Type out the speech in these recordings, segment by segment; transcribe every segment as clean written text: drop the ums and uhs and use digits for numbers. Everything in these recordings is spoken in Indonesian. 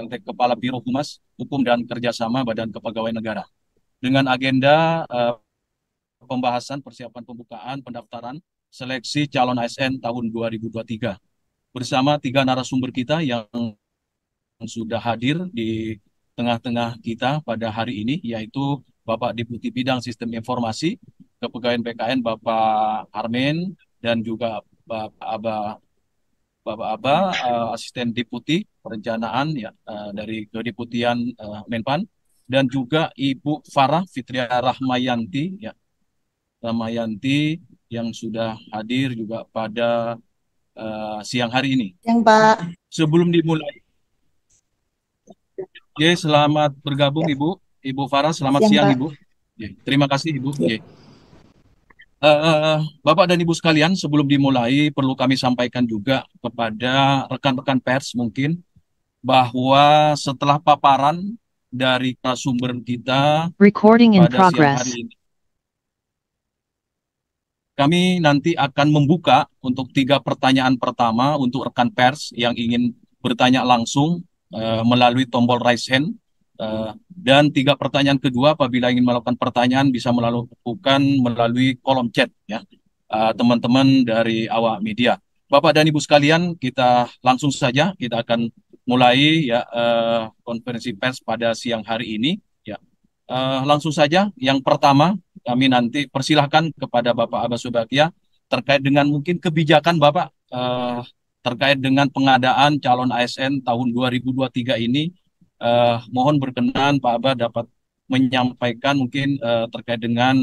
PLT Kepala Biro Humas, Hukum dan Kerjasama Badan Kepegawaian Negara. Dengan agenda pembahasan persiapan pembukaan pendaftaran seleksi calon ASN tahun 2023. Bersama tiga narasumber kita yang sudah hadir di tengah-tengah kita pada hari ini, yaitu Bapak Deputi Bidang Sistem Informasi Kepegawaian BKN Bapak Armen, dan juga Bapak Aba, Asisten Deputi Perencanaan ya, dari Kedeputian Menpan, dan juga Ibu Farah Fitria Rahmayanti ya, Rahmayanti yang sudah hadir juga pada siang hari ini. Yang Pak. Sebelum dimulai, selamat bergabung Ya, Ibu. Ibu Farah, selamat siang siang Pak. Ibu. Terima kasih Ibu. Ya. Bapak dan Ibu sekalian, sebelum dimulai perlu kami sampaikan juga kepada rekan-rekan pers mungkin bahwa setelah paparan dari narasumber kita Recording in pada siang progress. hari ini, kami nanti akan membuka untuk 3 pertanyaan pertama untuk rekan pers yang ingin bertanya langsung melalui tombol raise hand. Dan 3 pertanyaan kedua apabila ingin melakukan pertanyaan bisa melakukan melalui kolom chat ya, teman-teman dari awak media. Bapak dan Ibu sekalian, kita langsung saja kita akan mulai ya konferensi pers pada siang hari ini ya. Langsung saja yang pertama kami nanti persilahkan kepada Bapak Abbas Subagja terkait dengan mungkin kebijakan Bapak terkait dengan pengadaan calon ASN tahun 2023 ini. Mohon berkenan Pak Abah dapat menyampaikan mungkin terkait dengan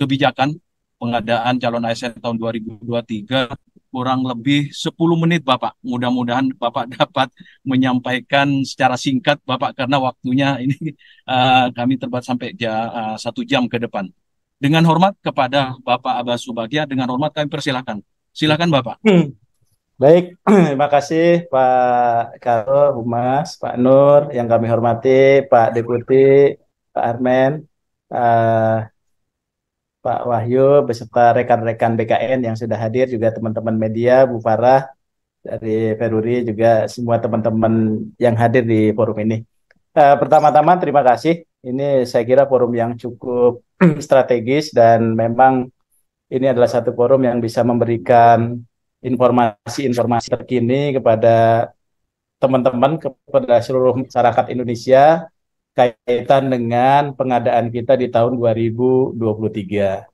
kebijakan pengadaan calon ASN tahun 2023 kurang lebih 10 menit Bapak. Mudah-mudahan Bapak dapat menyampaikan secara singkat Bapak karena waktunya ini kami terbatas sampai 1 jam ke depan. Dengan hormat kepada Bapak Abbas Subagja, dengan hormat kami persilahkan. Silakan Bapak. Baik, terima kasih Pak Karo Humas, Pak Nur, yang kami hormati, Pak Deputi, Pak Armen, Pak Wahyu, beserta rekan-rekan BKN yang sudah hadir, juga teman-teman media, Bu Farah, dari Feruri, juga semua teman-teman yang hadir di forum ini. Pertama-tama terima kasih, ini saya kira forum yang cukup strategis dan memang ini adalah satu forum yang bisa memberikan informasi-informasi terkini kepada teman-teman, kepada seluruh masyarakat Indonesia kaitan dengan pengadaan kita di tahun 2023.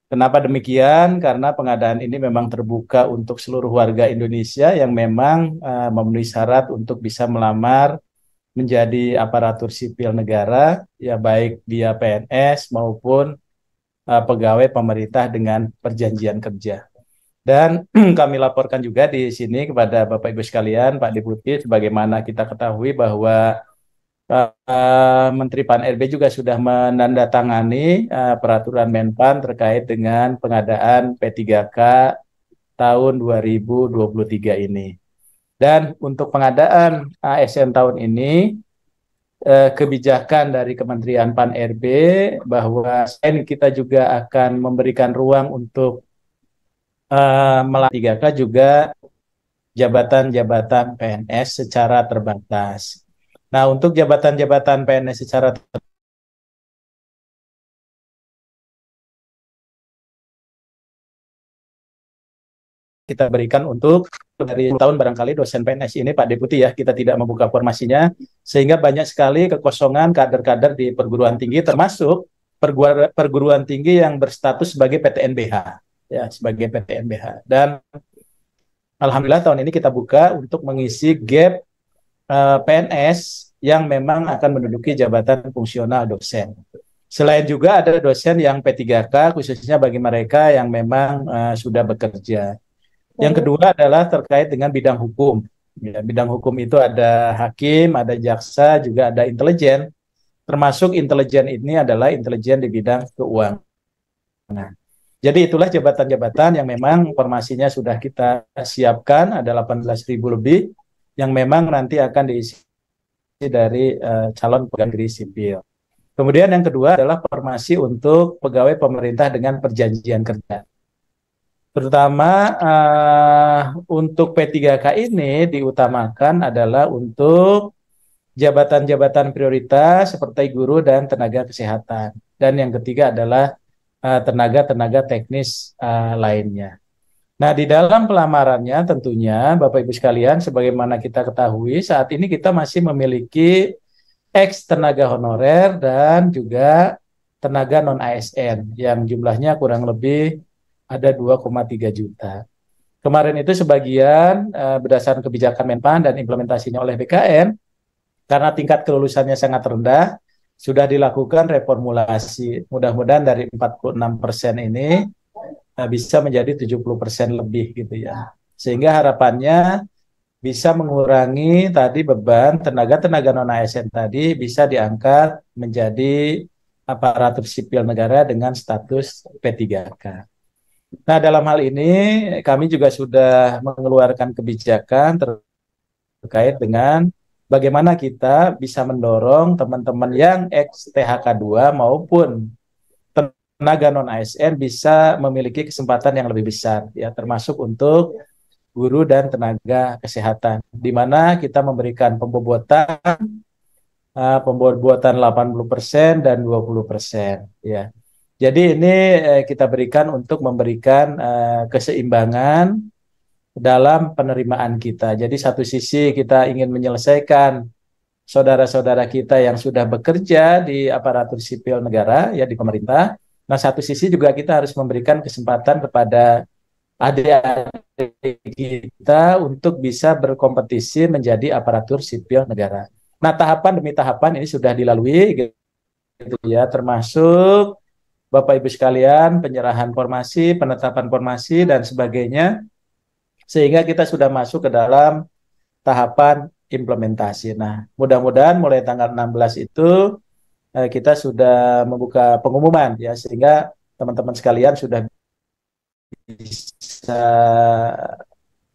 Kenapa demikian? Karena pengadaan ini memang terbuka untuk seluruh warga Indonesia yang memang memenuhi syarat untuk bisa melamar menjadi aparatur sipil negara, ya baik dia PNS maupun pegawai pemerintah dengan perjanjian kerja. Dan kami laporkan juga di sini kepada Bapak Ibu sekalian, Pak Deputi, sebagaimana kita ketahui bahwa Menteri Pan-RB juga sudah menandatangani peraturan Menpan terkait dengan pengadaan P3K tahun 2023 ini. Dan untuk pengadaan ASN tahun ini, kebijakan dari Kementerian Pan-RB bahwa selain kita juga akan memberikan ruang untuk melalui 3K juga jabatan-jabatan PNS secara terbatas. Nah, untuk jabatan-jabatan PNS secara kita berikan untuk dari tahun barangkali dosen PNS ini Pak Deputi ya, kita tidak membuka formasinya sehingga banyak sekali kekosongan kader-kader di perguruan tinggi termasuk perguruan tinggi yang berstatus sebagai PTNBH ya, sebagai PTNBH. Dan alhamdulillah tahun ini kita buka untuk mengisi gap PNS yang memang akan menduduki jabatan fungsional dosen. Selain juga ada dosen yang P3K khususnya bagi mereka yang memang sudah bekerja. Yang kedua adalah terkait dengan bidang hukum. Ya, bidang hukum itu ada hakim, ada jaksa, juga ada intelijen. Termasuk intelijen ini adalah intelijen di bidang keuangan. Jadi itulah jabatan-jabatan yang memang formasinya sudah kita siapkan, ada 18.000 lebih, yang memang nanti akan diisi dari calon pegawai negeri sipil. Kemudian yang kedua adalah formasi untuk pegawai pemerintah dengan perjanjian kerja. Terutama untuk P3K ini diutamakan adalah untuk jabatan-jabatan prioritas seperti guru dan tenaga kesehatan. Dan yang ketiga adalah tenaga-tenaga teknis lainnya. Nah, di dalam pelamarannya tentunya Bapak Ibu sekalian, sebagaimana kita ketahui, saat ini kita masih memiliki ex tenaga honorer dan juga tenaga non ASN yang jumlahnya kurang lebih ada 2,3 juta. Kemarin itu sebagian berdasarkan kebijakan Menpan dan implementasinya oleh BKN, karena tingkat kelulusannya sangat rendah, sudah dilakukan reformulasi. Mudah-mudahan dari 46% ini bisa menjadi 70% lebih gitu ya. Sehingga harapannya bisa mengurangi tadi beban tenaga-tenaga non-ASN tadi bisa diangkat menjadi aparatur sipil negara dengan status P3K. Nah, dalam hal ini kami juga sudah mengeluarkan kebijakan terkait dengan bagaimana kita bisa mendorong teman-teman yang ex THK2 maupun tenaga non-ASN bisa memiliki kesempatan yang lebih besar, ya, termasuk untuk guru dan tenaga kesehatan, di mana kita memberikan pembobotan 80% dan 20%, ya. Jadi ini kita berikan untuk memberikan keseimbangan dalam penerimaan kita. Jadi satu sisi kita ingin menyelesaikan saudara-saudara kita yang sudah bekerja di aparatur sipil negara, ya, di pemerintah. Nah, satu sisi juga kita harus memberikan kesempatan kepada adik-adik kita untuk bisa berkompetisi menjadi aparatur sipil negara. Nah, tahapan demi tahapan ini sudah dilalui, gitu ya, termasuk Bapak Ibu sekalian, penyerahan formasi, penetapan formasi, dan sebagainya, sehingga kita sudah masuk ke dalam tahapan implementasi. Nah, mudah-mudahan mulai tanggal 16 itu kita sudah membuka pengumuman, ya, sehingga teman-teman sekalian sudah bisa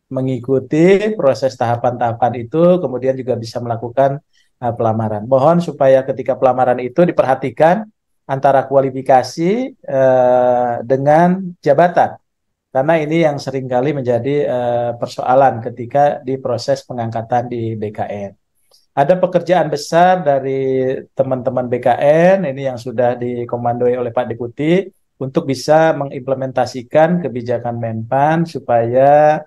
mengikuti proses tahapan-tahapan itu, kemudian juga bisa melakukan pelamaran. Mohon supaya ketika pelamaran itu diperhatikan antara kualifikasi dengan jabatan, karena ini yang seringkali menjadi persoalan ketika di proses pengangkatan di BKN. Ada pekerjaan besar dari teman-teman BKN ini yang sudah dikomandoi oleh Pak Deputi untuk bisa mengimplementasikan kebijakan Menpan supaya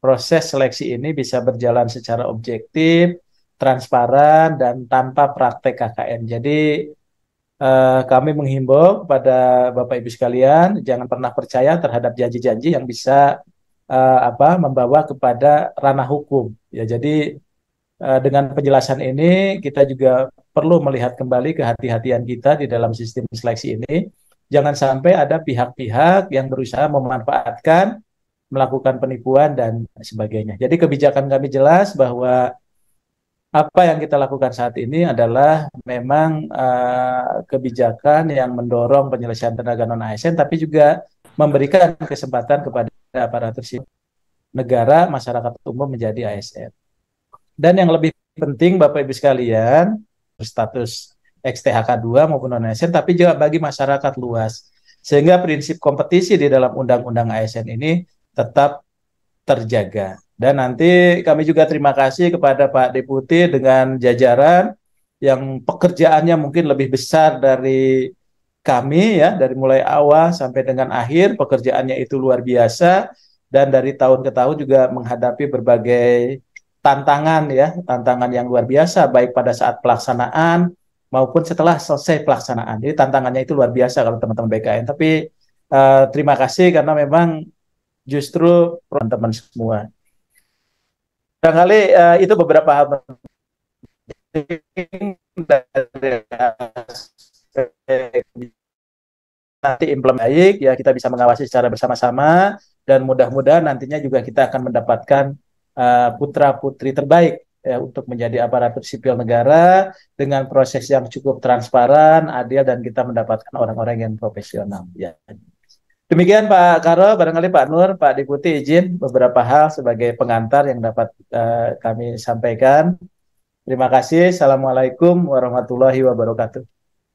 proses seleksi ini bisa berjalan secara objektif, transparan, dan tanpa praktek KKN. Jadi kami menghimbau kepada Bapak Ibu sekalian, jangan pernah percaya terhadap janji-janji yang bisa membawa kepada ranah hukum. Ya, jadi dengan penjelasan ini kita juga perlu melihat kembali kehati-hatian kita di dalam sistem seleksi ini. Jangan sampai ada pihak-pihak yang berusaha memanfaatkan, melakukan penipuan dan sebagainya. Jadi kebijakan kami jelas bahwa apa yang kita lakukan saat ini adalah memang kebijakan yang mendorong penyelesaian tenaga non-ASN, tapi juga memberikan kesempatan kepada aparatur sipil negara, masyarakat umum menjadi ASN. Dan yang lebih penting Bapak Ibu sekalian, status ex-THK2 maupun non-ASN, tapi juga bagi masyarakat luas. Sehingga prinsip kompetisi di dalam Undang-Undang ASN ini tetap terjaga. Dan nanti kami juga terima kasih kepada Pak Deputi dengan jajaran yang pekerjaannya mungkin lebih besar dari kami, ya, dari mulai awal sampai dengan akhir pekerjaannya itu luar biasa, dan dari tahun ke tahun juga menghadapi berbagai tantangan, ya, tantangan yang luar biasa baik pada saat pelaksanaan maupun setelah selesai pelaksanaan. Jadi tantangannya itu luar biasa kalau teman-teman BKN. Tapi terima kasih karena memang justru teman-teman semua. Barangkali itu beberapa hal penting dari nanti implement baik, ya, kita bisa mengawasi secara bersama-sama, dan mudah-mudahan nantinya juga kita akan mendapatkan putra-putri terbaik, ya, untuk menjadi aparatur sipil negara dengan proses yang cukup transparan, adil, dan kita mendapatkan orang-orang yang profesional, ya. Demikian Pak Karo, barangkali Pak Nur, Pak Deputi izin beberapa hal sebagai pengantar yang dapat kami sampaikan. Terima kasih. Assalamualaikum warahmatullahi wabarakatuh.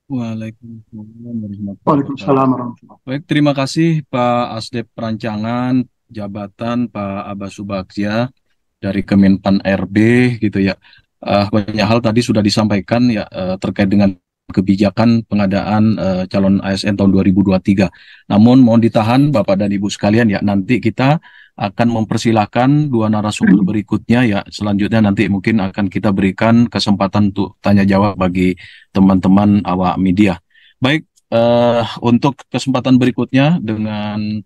Waalaikumsalam warahmatullahi Waalaikumsalam wabarakatuh. warahmatullahi Baik, terima kasih Pak Asdep Perancangan Jabatan Pak Abbas Subagja dari Kemenpan RB gitu ya. Banyak hal tadi sudah disampaikan ya terkait dengan kebijakan pengadaan calon ASN tahun 2023. Namun mohon ditahan Bapak dan Ibu sekalian ya, nanti kita akan mempersilahkan dua narasumber berikutnya ya. Selanjutnya nanti mungkin akan kita berikan kesempatan untuk tanya jawab bagi teman-teman awak media. Baik, untuk kesempatan berikutnya dengan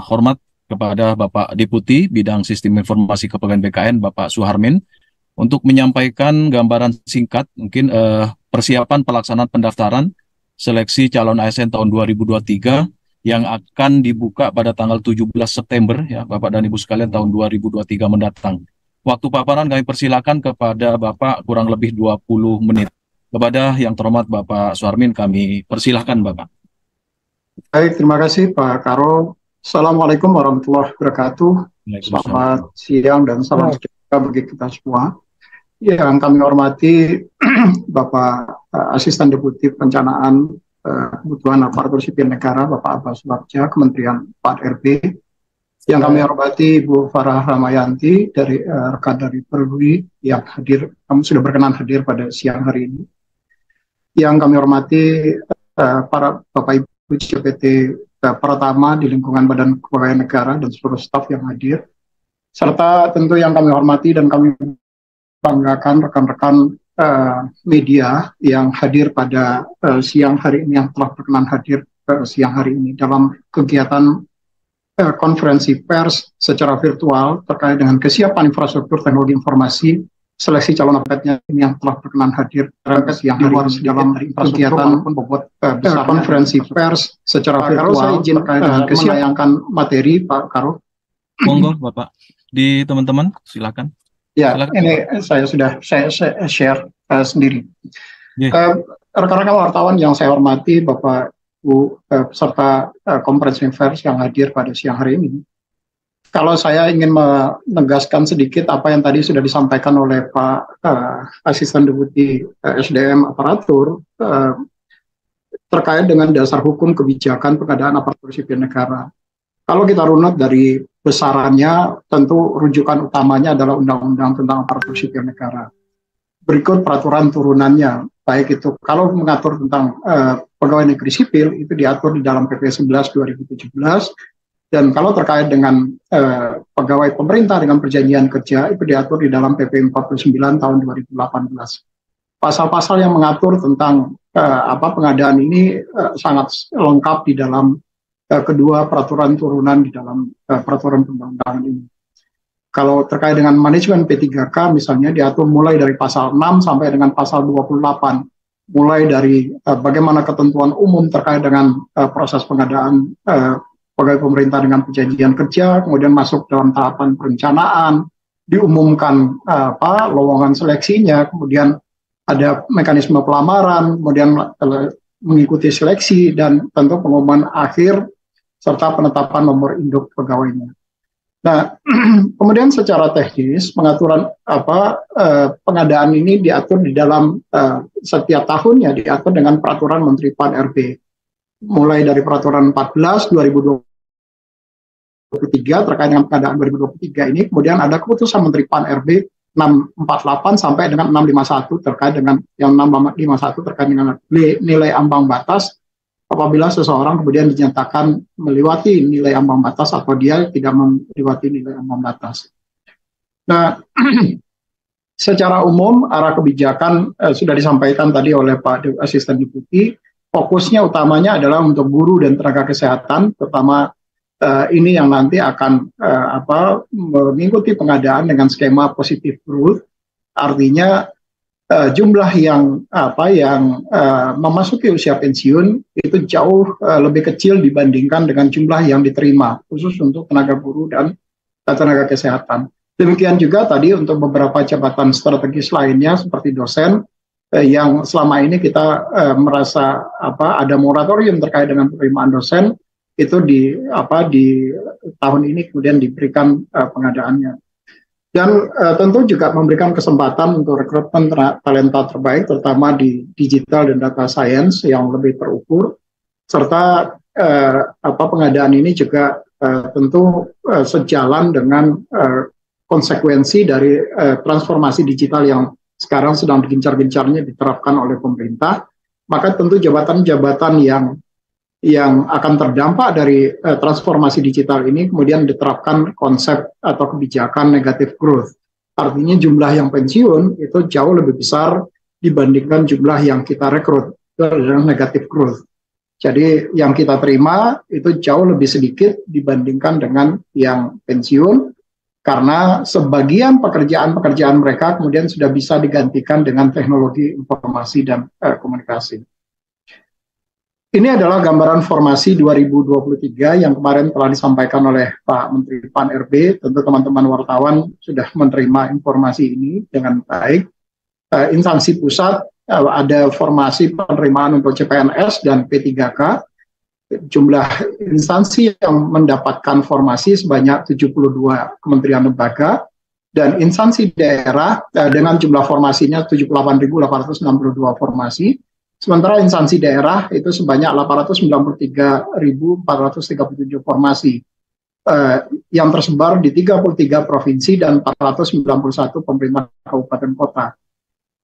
hormat kepada Bapak Deputi Bidang Sistem Informasi Kepegawaian BKN, Bapak Suharmin, untuk menyampaikan gambaran singkat, mungkin persiapan pelaksanaan pendaftaran seleksi calon ASN tahun 2023 yang akan dibuka pada tanggal 17 September, ya Bapak dan Ibu sekalian, tahun 2023 mendatang. Waktu paparan kami persilakan kepada Bapak kurang lebih 20 menit. Kepada yang terhormat Bapak Suharmin, kami persilahkan Bapak. Baik, terima kasih Pak Karo. Assalamualaikum warahmatullahi wabarakatuh. Selamat siang dan salam sejahtera bagi kita semua. Yang kami hormati Bapak Asisten Deputi Perencanaan Kebutuhan Aparatur Sipil Negara, Bapak Abbas Subagja, Kementerian 4RB. Yang kami hormati Bu Farah Ramayanti dari rekan dari Perlui yang hadir, kamu sudah berkenan hadir pada siang hari ini. Yang kami hormati para Bapak Ibu CPT pertama di lingkungan Badan Kepegawaian Negara dan seluruh staf yang hadir, serta tentu yang kami hormati dan kami banggakan rekan-rekan media yang hadir pada siang hari ini, yang telah berkenan hadir siang hari ini dalam kegiatan konferensi pers secara virtual terkait dengan kesiapan infrastruktur teknologi informasi seleksi calon APET-nya ini yang telah berkenan hadir siang hari ini dalam kegiatan besar konferensi pers secara virtual terkait dengan kesiapan materi, Pak Karo. Monggo Bapak, di teman-teman silakan. Ya, silakan. Ini saya sudah share sendiri. Rekan-rekan wartawan yang saya hormati, Bapak Ibu peserta konferensi pers yang hadir pada siang hari ini. Kalau saya ingin menegaskan sedikit apa yang tadi sudah disampaikan oleh Pak Asisten Deputi SDM Aparatur terkait dengan dasar hukum kebijakan pengadaan aparatur sipil negara. Kalau kita runut dari besarannya, tentu rujukan utamanya adalah Undang-Undang tentang Aparatur Sipil Negara. Berikut peraturan turunannya, baik itu kalau mengatur tentang pegawai negeri sipil, itu diatur di dalam PP 11 2017, dan kalau terkait dengan pegawai pemerintah dengan perjanjian kerja, itu diatur di dalam PP 49 tahun 2018. Pasal-pasal yang mengatur tentang pengadaan ini sangat lengkap di dalam kedua peraturan turunan di dalam peraturan perundang-undangan ini. Kalau terkait dengan manajemen P3K misalnya diatur mulai dari pasal 6 sampai dengan pasal 28, mulai dari bagaimana ketentuan umum terkait dengan proses pengadaan pegawai pemerintah dengan perjanjian kerja, kemudian masuk dalam tahapan perencanaan, diumumkan lowongan seleksinya, kemudian ada mekanisme pelamaran, kemudian mengikuti seleksi, dan tentu pengumuman akhir serta penetapan nomor induk pegawainya. Nah, kemudian secara teknis pengaturan pengadaan ini diatur di dalam setiap tahunnya diatur dengan peraturan Menteri PAN-RB. Mulai dari peraturan 14 2023 terkait dengan pengadaan 2023 ini, kemudian ada keputusan Menteri PAN-RB 648 sampai dengan 651 terkait dengan yang 651 terkait dengan nilai ambang batas apabila seseorang kemudian dinyatakan melewati nilai ambang batas atau dia tidak melewati nilai ambang batas. Nah, secara umum arah kebijakan sudah disampaikan tadi oleh Pak Asisten Deputi. Fokusnya utamanya adalah untuk guru dan tenaga kesehatan, terutama ini yang nanti akan mengikuti pengadaan dengan skema positive growth, artinya jumlah yang memasuki usia pensiun itu jauh lebih kecil dibandingkan dengan jumlah yang diterima, khusus untuk tenaga guru dan tenaga kesehatan. Demikian juga tadi untuk beberapa jabatan strategis lainnya seperti dosen, yang selama ini kita merasa ada moratorium terkait dengan penerimaan dosen, itu di tahun ini kemudian diberikan pengadaannya. Dan tentu juga memberikan kesempatan untuk rekrutmen talenta terbaik, terutama di digital dan data science yang lebih terukur, serta pengadaan ini juga tentu sejalan dengan konsekuensi dari transformasi digital yang sekarang sedang digencar-gencarnya diterapkan oleh pemerintah. Maka tentu jabatan-jabatan yang akan terdampak dari transformasi digital ini kemudian diterapkan konsep atau kebijakan negative growth. Artinya jumlah yang pensiun itu jauh lebih besar dibandingkan jumlah yang kita rekrut. Itu adalah negative growth. Jadi yang kita terima itu jauh lebih sedikit dibandingkan dengan yang pensiun, karena sebagian pekerjaan-pekerjaan mereka kemudian sudah bisa digantikan dengan teknologi informasi dan komunikasi. Ini adalah gambaran formasi 2023 yang kemarin telah disampaikan oleh Pak Menteri Pan-RB. Tentu teman-teman wartawan sudah menerima informasi ini dengan baik. Instansi pusat ada formasi penerimaan untuk CPNS dan P3K. Jumlah instansi yang mendapatkan formasi sebanyak 72 kementerian lembaga, dan instansi daerah dengan jumlah formasinya 78.862 formasi. Sementara instansi daerah itu sebanyak 893.437 formasi yang tersebar di 33 provinsi dan 491 pemerintah kabupaten kota.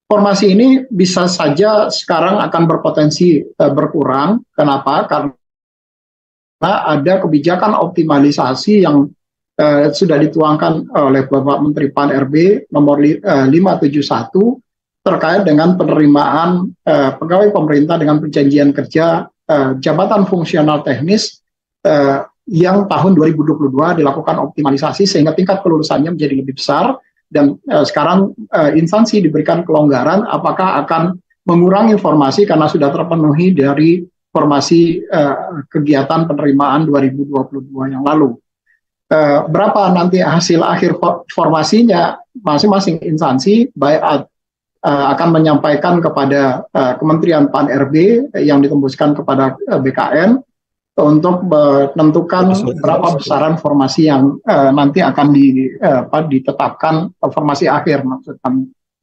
Formasi ini bisa saja sekarang akan berpotensi berkurang. Kenapa? Karena ada kebijakan optimalisasi yang sudah dituangkan oleh Bapak Menteri Pan-RB nomor 571 terkait dengan penerimaan pegawai pemerintah dengan perjanjian kerja jabatan fungsional teknis yang tahun 2022 dilakukan optimalisasi sehingga tingkat kelulusannya menjadi lebih besar, dan sekarang instansi diberikan kelonggaran apakah akan mengurangi formasi karena sudah terpenuhi dari formasi kegiatan penerimaan 2022 yang lalu. Berapa nanti hasil akhir formasinya, masing-masing instansi baik akan menyampaikan kepada Kementerian Pan-RB yang ditembuskan kepada BKN untuk menentukan berapa besaran formasi yang nanti akan ditetapkan formasi akhir. Maksudnya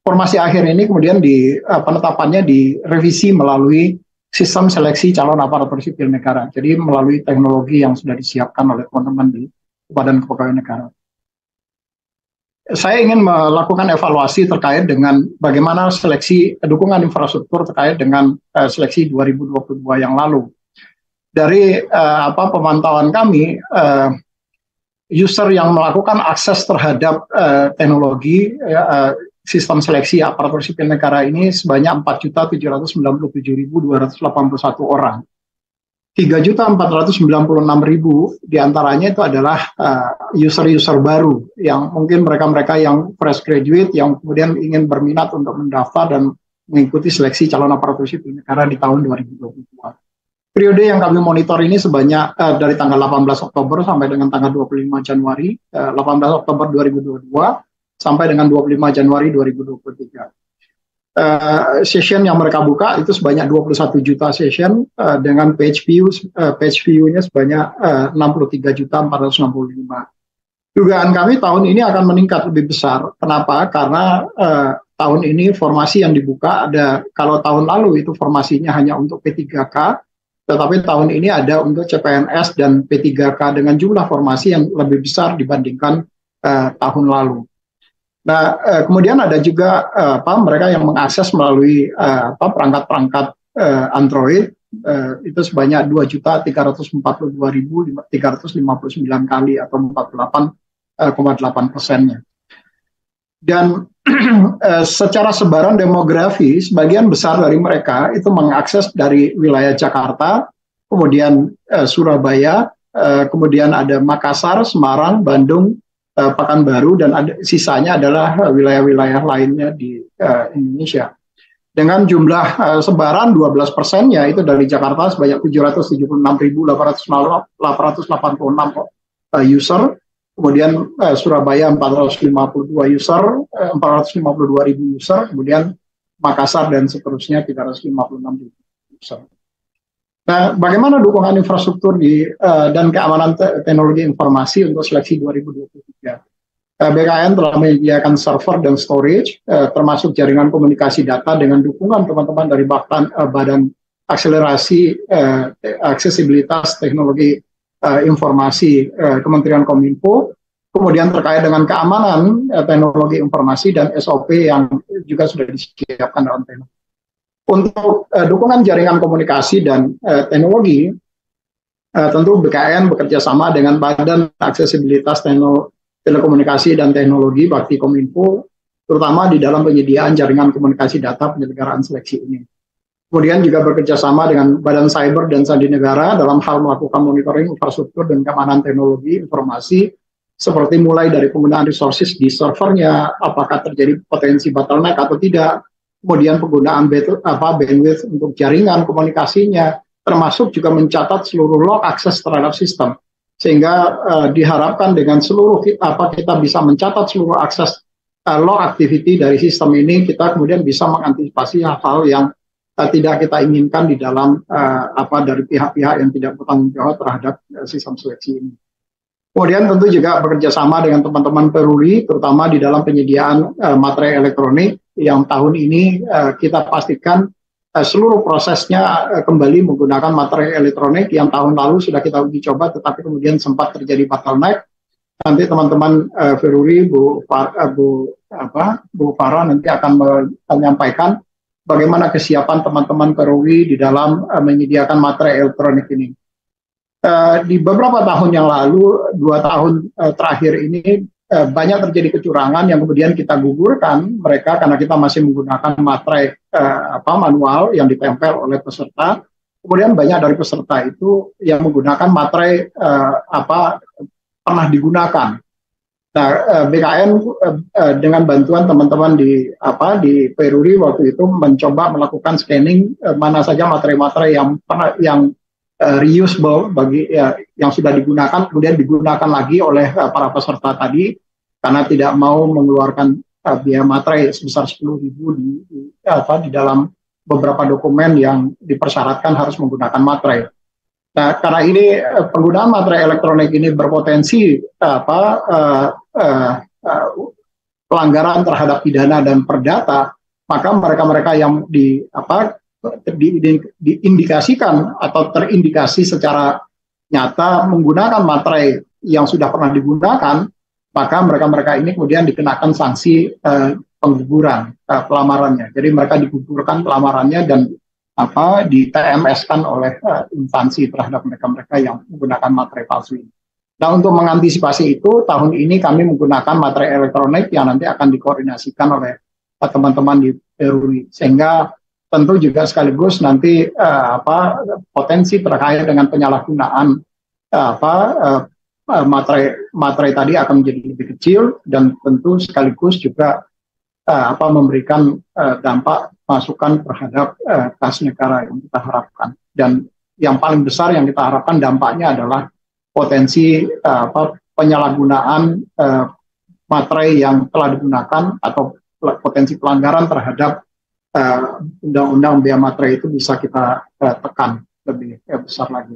formasi akhir ini kemudian penetapannya direvisi melalui sistem seleksi calon aparatur sipil negara. Jadi melalui teknologi yang sudah disiapkan oleh teman-teman di Badan Kepegawaian Negara. Saya ingin melakukan evaluasi terkait dengan bagaimana seleksi dukungan infrastruktur terkait dengan seleksi 2022 yang lalu. Dari pemantauan kami, user yang melakukan akses terhadap teknologi sistem seleksi aparatur sipil negara ini sebanyak 4.797.281 orang. 3.496.000 diantaranya itu adalah user-user baru yang mungkin mereka-mereka yang fresh graduate yang kemudian ingin berminat untuk mendaftar dan mengikuti seleksi calon aparatur sipil negara di tahun 2022. Periode yang kami monitor ini sebanyak dari tanggal 18 Oktober sampai dengan tanggal 25 Januari, 18 Oktober 2022 sampai dengan 25 Januari 2023. Session yang mereka buka itu sebanyak 21 juta session dengan page view-nya sebanyak 63.465. Dugaan kami tahun ini akan meningkat lebih besar. Kenapa? Karena tahun ini formasi yang dibuka ada, kalau tahun lalu itu formasinya hanya untuk P3K, tetapi tahun ini ada untuk CPNS dan P3K dengan jumlah formasi yang lebih besar dibandingkan tahun lalu. Nah, kemudian ada juga mereka yang mengakses melalui perangkat-perangkat Android itu sebanyak 2.342.359 kali atau 48,8%-nya. Dan secara sebaran demografi, sebagian besar dari mereka itu mengakses dari wilayah Jakarta, kemudian Surabaya, kemudian ada Makassar, Semarang, Bandung, Pekanbaru, dan sisanya adalah wilayah-wilayah lainnya di Indonesia. Dengan jumlah sebaran 12%-nya itu dari Jakarta sebanyak 776.886 user, kemudian Surabaya 452 user, 452.000 user, kemudian Makassar dan seterusnya 356.000 user. Nah, bagaimana dukungan infrastruktur dan keamanan teknologi informasi untuk seleksi 2023? BKN telah menyediakan server dan storage, termasuk jaringan komunikasi data dengan dukungan teman-teman dari Badan Akselerasi Aksesibilitas Teknologi Informasi Kementerian Kominfo. Kemudian terkait dengan keamanan teknologi informasi dan SOP yang juga sudah disiapkan dalam teknologi. Untuk dukungan jaringan komunikasi dan teknologi, tentu BKN bekerja sama dengan Badan Aksesibilitas Telekomunikasi dan Teknologi Bakti Kominfo, terutama di dalam penyediaan jaringan komunikasi data penyelenggaraan seleksi ini. Kemudian juga bekerja sama dengan Badan Cyber dan Sandi Negara dalam hal melakukan monitoring infrastruktur dan keamanan teknologi informasi, seperti mulai dari penggunaan resources di servernya, apakah terjadi potensi bottleneck atau tidak, kemudian penggunaan bandwidth untuk jaringan komunikasinya, termasuk juga mencatat seluruh log akses terhadap sistem. Sehingga diharapkan dengan seluruh kita bisa mencatat seluruh akses log activity dari sistem ini, kita kemudian bisa mengantisipasi hal-hal yang tidak kita inginkan di dalam dari pihak-pihak yang tidak bertanggung jawab terhadap sistem seleksi ini. Kemudian tentu juga bekerja sama dengan teman-teman Peruri, terutama di dalam penyediaan materai elektronik yang tahun ini kita pastikan seluruh prosesnya kembali menggunakan materai elektronik yang tahun lalu sudah kita uji coba, tetapi kemudian sempat terjadi bottleneck. Nanti teman-teman Peruri, Bu Farah nanti akan menyampaikan bagaimana kesiapan teman-teman Peruri di dalam menyediakan materai elektronik ini. Di beberapa tahun yang lalu, 2 tahun terakhir ini banyak terjadi kecurangan yang kemudian kita gugurkan mereka karena kita masih menggunakan materai manual yang ditempel oleh peserta. Kemudian banyak dari peserta itu yang menggunakan materai pernah digunakan. Nah, BKN dengan bantuan teman-teman di Peruri waktu itu mencoba melakukan scanning mana saja materai-materai yang reusable yang sudah digunakan, kemudian digunakan lagi oleh para peserta tadi karena tidak mau mengeluarkan biaya materai sebesar 10.000 di dalam beberapa dokumen yang dipersyaratkan harus menggunakan materai. Nah, karena ini penggunaan materai elektronik ini berpotensi pelanggaran terhadap pidana dan perdata, maka mereka-mereka yang diindikasikan atau terindikasi secara nyata menggunakan materai yang sudah pernah digunakan, maka mereka-mereka ini kemudian dikenakan sanksi pengguguran pelamarannya. Jadi mereka digugurkan pelamarannya dan di TMS-kan oleh instansi terhadap mereka-mereka yang menggunakan materai palsu ini. Nah, untuk mengantisipasi itu, tahun ini kami menggunakan materai elektronik yang nanti akan dikoordinasikan oleh teman-teman di Peruri, sehingga tentu juga sekaligus nanti potensi terkait dengan penyalahgunaan materai tadi akan menjadi lebih kecil, dan tentu sekaligus juga memberikan dampak masukan terhadap kas negara yang kita harapkan. Dan yang paling besar yang kita harapkan dampaknya adalah potensi penyalahgunaan materai yang telah digunakan atau potensi pelanggaran terhadap undang-undang biaya materai itu bisa kita tekan lebih besar lagi.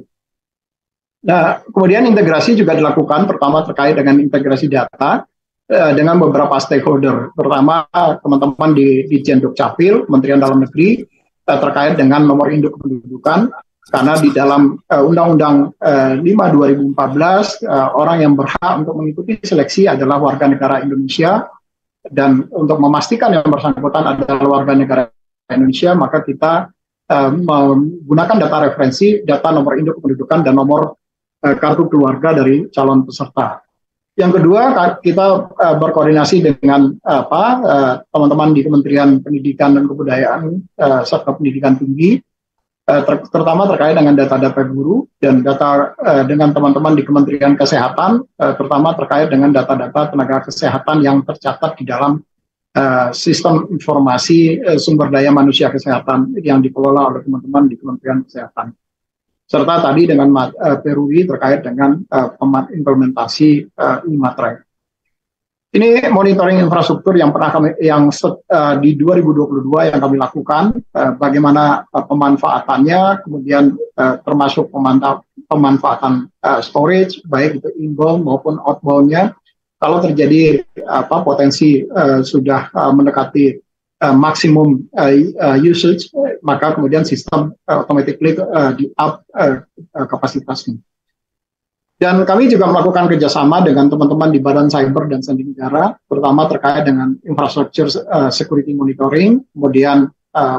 Nah, kemudian integrasi juga dilakukan, pertama terkait dengan integrasi data dengan beberapa stakeholder, terutama teman-teman di Ditjen Dukcapil, Kementerian Dalam Negeri, terkait dengan nomor induk kependudukan, karena di dalam Undang-Undang 5/2014 orang yang berhak untuk mengikuti seleksi adalah warga negara Indonesia. Dan untuk memastikan yang bersangkutan adalah warga negara Indonesia, maka kita menggunakan data referensi, data nomor induk kependudukan dan nomor kartu keluarga dari calon peserta. Yang kedua, kita berkoordinasi dengan teman-teman di Kementerian Pendidikan dan Kebudayaan serta Pendidikan Tinggi, terutama terkait dengan data-data guru dan data dengan teman-teman di Kementerian Kesehatan, terutama terkait dengan data-data tenaga kesehatan yang tercatat di dalam sistem informasi sumber daya manusia kesehatan yang dikelola oleh teman-teman di Kementerian Kesehatan. Serta tadi dengan Peruri terkait dengan implementasi e-materai. Ini monitoring infrastruktur yang di 2022 yang kami lakukan, bagaimana pemanfaatannya, kemudian termasuk pemanfaatan storage, baik itu inbound maupun outbound-nya, Kalau terjadi potensi sudah mendekati maksimum usage, maka kemudian sistem automatically di up kapasitasnya. Dan kami juga melakukan kerjasama dengan teman-teman di Badan Cyber dan Sandi Negara, terutama terkait dengan infrastructure security monitoring, kemudian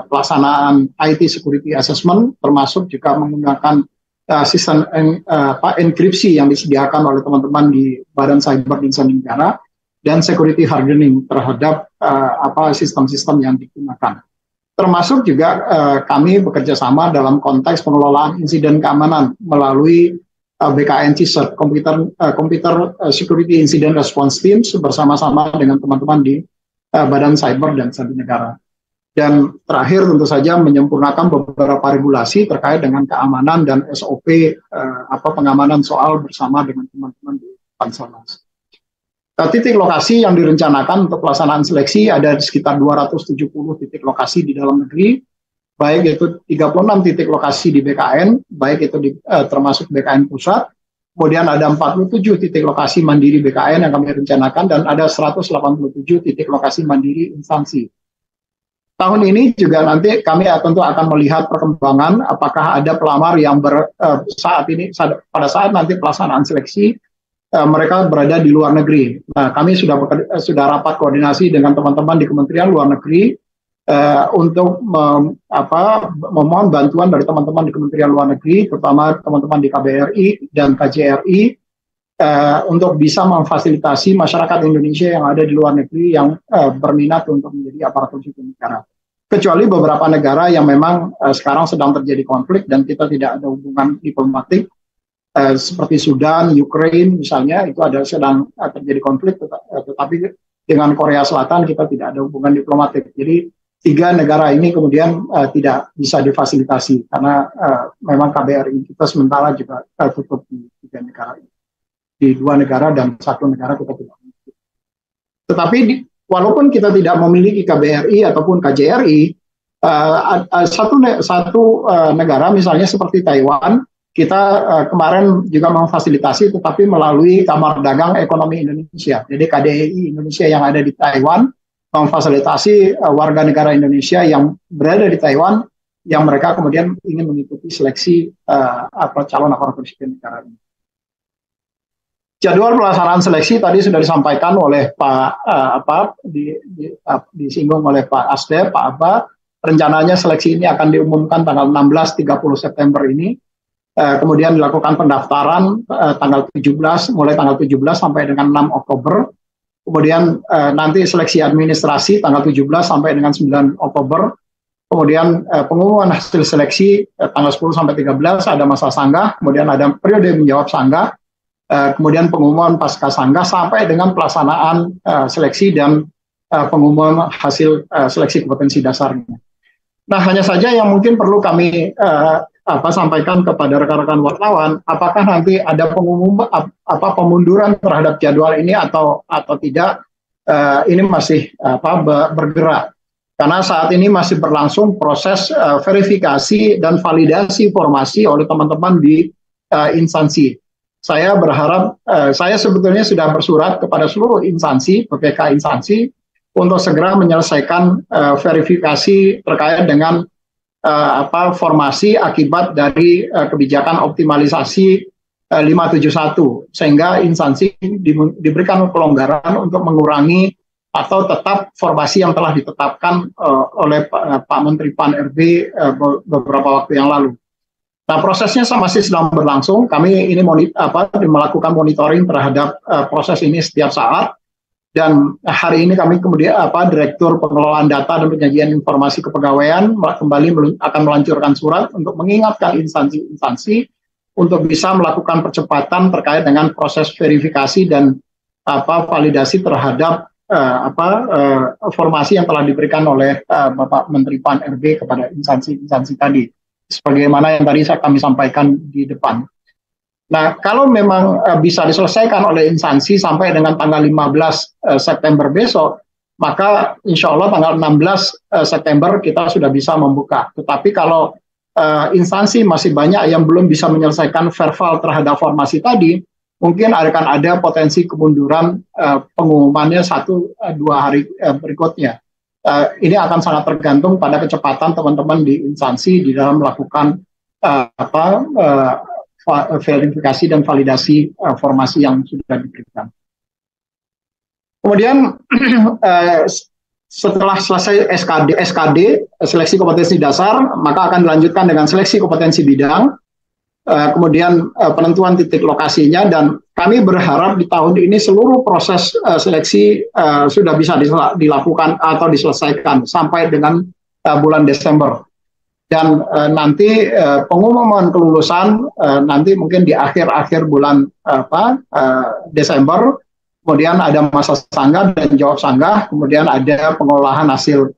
pelaksanaan IT security assessment, termasuk juga menggunakan sistem enkripsi yang disediakan oleh teman-teman di Badan Cyber dan Sandi Negara, dan security hardening terhadap sistem-sistem yang digunakan. Termasuk juga kami bekerja sama dalam konteks pengelolaan insiden keamanan melalui BKN CSIRT, Computer Security Incident Response Teams, bersama-sama dengan teman-teman di Badan Cyber dan Sandi Negara. Dan terakhir tentu saja menyempurnakan beberapa regulasi terkait dengan keamanan dan SOP pengamanan soal bersama dengan teman-teman di Panselnas. Titik lokasi yang direncanakan untuk pelaksanaan seleksi ada di sekitar 270 titik lokasi di dalam negeri, baik itu 36 titik lokasi di BKN, baik itu termasuk BKN pusat, kemudian ada 47 titik lokasi mandiri BKN yang kami rencanakan, dan ada 187 titik lokasi mandiri instansi. Tahun ini juga nanti kami tentu akan melihat perkembangan apakah ada pelamar yang pada saat nanti pelaksanaan seleksi mereka berada di luar negeri. Nah, kami sudah rapat koordinasi dengan teman-teman di Kementerian Luar Negeri untuk memohon bantuan dari teman-teman di Kementerian Luar Negeri, terutama teman-teman di KBRI dan KJRI, untuk bisa memfasilitasi masyarakat Indonesia yang ada di luar negeri yang berminat untuk menjadi aparatur sipil negara. Kecuali beberapa negara yang memang sekarang sedang terjadi konflik dan kita tidak ada hubungan diplomatik, seperti Sudan, Ukraine misalnya, itu sedang terjadi konflik, tetapi dengan Korea Selatan kita tidak ada hubungan diplomatik. Jadi 3 negara ini kemudian tidak bisa difasilitasi karena memang KBRI kita sementara juga tutup di 3 negara ini. Di 2 negara dan 1 negara kita tidak memiliki. Tetapi walaupun kita tidak memiliki KBRI ataupun KJRI, satu negara misalnya seperti Taiwan, kita kemarin juga memfasilitasi tetapi melalui Kamar Dagang Ekonomi Indonesia. Jadi KDI Indonesia yang ada di Taiwan memfasilitasi warga negara Indonesia yang berada di Taiwan yang mereka kemudian ingin mengikuti seleksi calon aparatur sipil negara ini. Jadwal pelaksanaan seleksi tadi sudah disampaikan oleh disinggung oleh Pak Asde, Pak Abba. Rencananya seleksi ini akan diumumkan tanggal 16-30 September ini. Kemudian dilakukan pendaftaran mulai tanggal 17 sampai dengan 6 Oktober. Kemudian nanti seleksi administrasi tanggal 17 sampai dengan 9 Oktober. Kemudian pengumuman hasil seleksi tanggal 10 sampai 13 ada masa sanggah, kemudian ada periode menjawab sanggah. Kemudian pengumuman pasca sanggah sampai dengan pelaksanaan seleksi dan pengumuman hasil seleksi kompetensi dasarnya. Nah, hanya saja yang mungkin perlu kami sampaikan kepada rekan-rekan wartawan, apakah nanti ada pengumuman pemunduran terhadap jadwal ini atau tidak, ini masih bergerak. Karena saat ini masih berlangsung proses verifikasi dan validasi formasi oleh teman-teman di instansi. Saya berharap, saya sebetulnya sudah bersurat kepada seluruh instansi, PPK instansi, untuk segera menyelesaikan verifikasi terkait dengan formasi akibat dari kebijakan optimalisasi 571, sehingga instansi diberikan kelonggaran untuk mengurangi atau tetap formasi yang telah ditetapkan oleh Pak Menteri Pan RB beberapa waktu yang lalu. Nah, prosesnya masih sedang berlangsung. Kami ini melakukan monitoring terhadap proses ini setiap saat. Dan hari ini kami kemudian Direktur Pengelolaan Data dan Penyajian Informasi Kepegawaian kembali akan meluncurkan surat untuk mengingatkan instansi-instansi untuk bisa melakukan percepatan terkait dengan proses verifikasi dan validasi terhadap formasi yang telah diberikan oleh Bapak Menteri Pan RB kepada instansi-instansi tadi, sebagaimana yang tadi kami sampaikan di depan. Nah, kalau memang bisa diselesaikan oleh instansi sampai dengan tanggal 15 September besok, maka insya Allah tanggal 16 September kita sudah bisa membuka. Tetapi kalau instansi masih banyak yang belum bisa menyelesaikan verbal terhadap formasi tadi, mungkin akan ada potensi kemunduran pengumumannya 1-2 hari berikutnya. Ini akan sangat tergantung pada kecepatan teman-teman di instansi di dalam melakukan verifikasi dan validasi formasi yang sudah diberikan. Kemudian setelah selesai SKD, seleksi kompetensi dasar, maka akan dilanjutkan dengan seleksi kompetensi bidang, kemudian penentuan titik lokasinya, dan kami berharap di tahun ini seluruh proses seleksi sudah bisa dilakukan atau diselesaikan sampai dengan bulan Desember. Dan nanti pengumuman kelulusan nanti mungkin di akhir bulan Desember, kemudian ada masa sanggah dan jawab sanggah, kemudian ada pengolahan hasil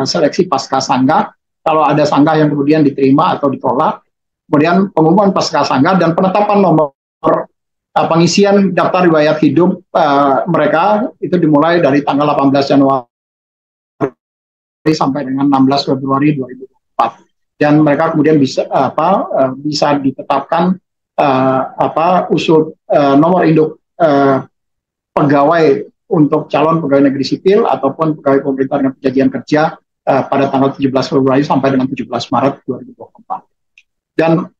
seleksi pasca sanggah, kalau ada sanggah yang kemudian diterima atau ditolak, kemudian pengumuman pasca sanggah dan penetapan nomor pengisian daftar riwayat hidup mereka itu dimulai dari tanggal 18 Januari sampai dengan 16 Februari 2024. Dan mereka kemudian bisa ditetapkan usul nomor induk pegawai untuk calon pegawai negeri sipil ataupun pegawai pemerintah dengan perjanjian kerja pada tanggal 17 Februari sampai dengan 17 Maret 2024. Dan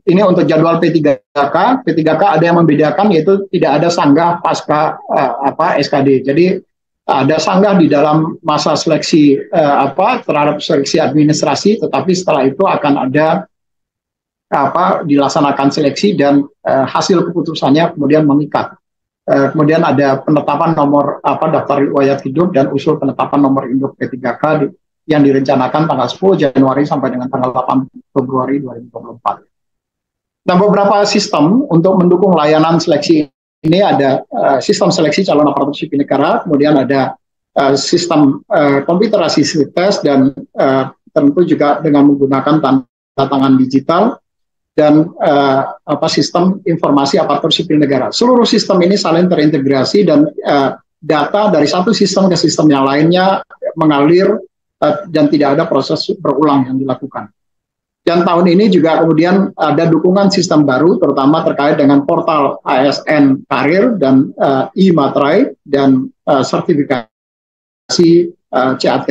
ini untuk jadwal P3K. P3K ada yang membedakan, yaitu tidak ada sanggah pasca SKD. Jadi ada sanggah di dalam masa seleksi terhadap seleksi administrasi, tetapi setelah itu akan ada dilaksanakan seleksi dan hasil keputusannya kemudian mengikat. Kemudian ada penetapan nomor daftar riwayat hidup dan usul penetapan nomor induk P3K yang direncanakan tanggal 10 Januari sampai dengan tanggal 8 Februari 2024. Nah, beberapa sistem untuk mendukung layanan seleksi ini ada sistem seleksi calon aparatur sipil negara, kemudian ada sistem komputer assisted test, dan tentu juga dengan menggunakan tanda tangan digital, dan sistem informasi aparatur sipil negara. Seluruh sistem ini saling terintegrasi dan data dari satu sistem ke sistem yang lainnya mengalir dan tidak ada proses berulang yang dilakukan. Dan tahun ini juga kemudian ada dukungan sistem baru, terutama terkait dengan portal ASN Karir dan e-Materai dan sertifikasi CAT.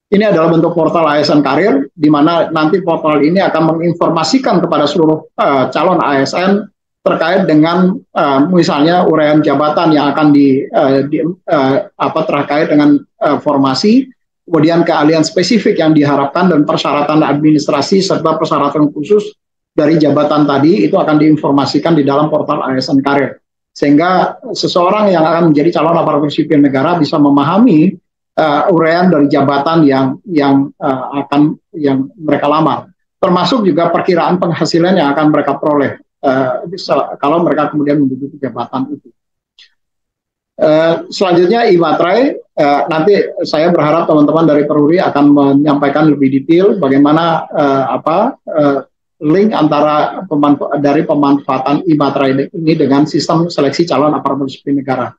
Ini adalah bentuk portal ASN Karir, di mana nanti portal ini akan menginformasikan kepada seluruh calon ASN terkait dengan misalnya uraian jabatan yang akan terkait dengan formasi, kemudian keahlian spesifik yang diharapkan dan persyaratan administrasi serta persyaratan khusus dari jabatan tadi itu akan diinformasikan di dalam portal ASN Karir, sehingga seseorang yang akan menjadi calon aparatur sipil negara bisa memahami uraian dari jabatan yang mereka lamar, termasuk juga perkiraan penghasilan yang akan mereka peroleh kalau mereka kemudian menduduki jabatan itu. Selanjutnya e-Materai, nanti saya berharap teman-teman dari Peruri akan menyampaikan lebih detail bagaimana link antara dari pemanfaatan e-Materai ini dengan sistem seleksi calon aparatur sipil negara,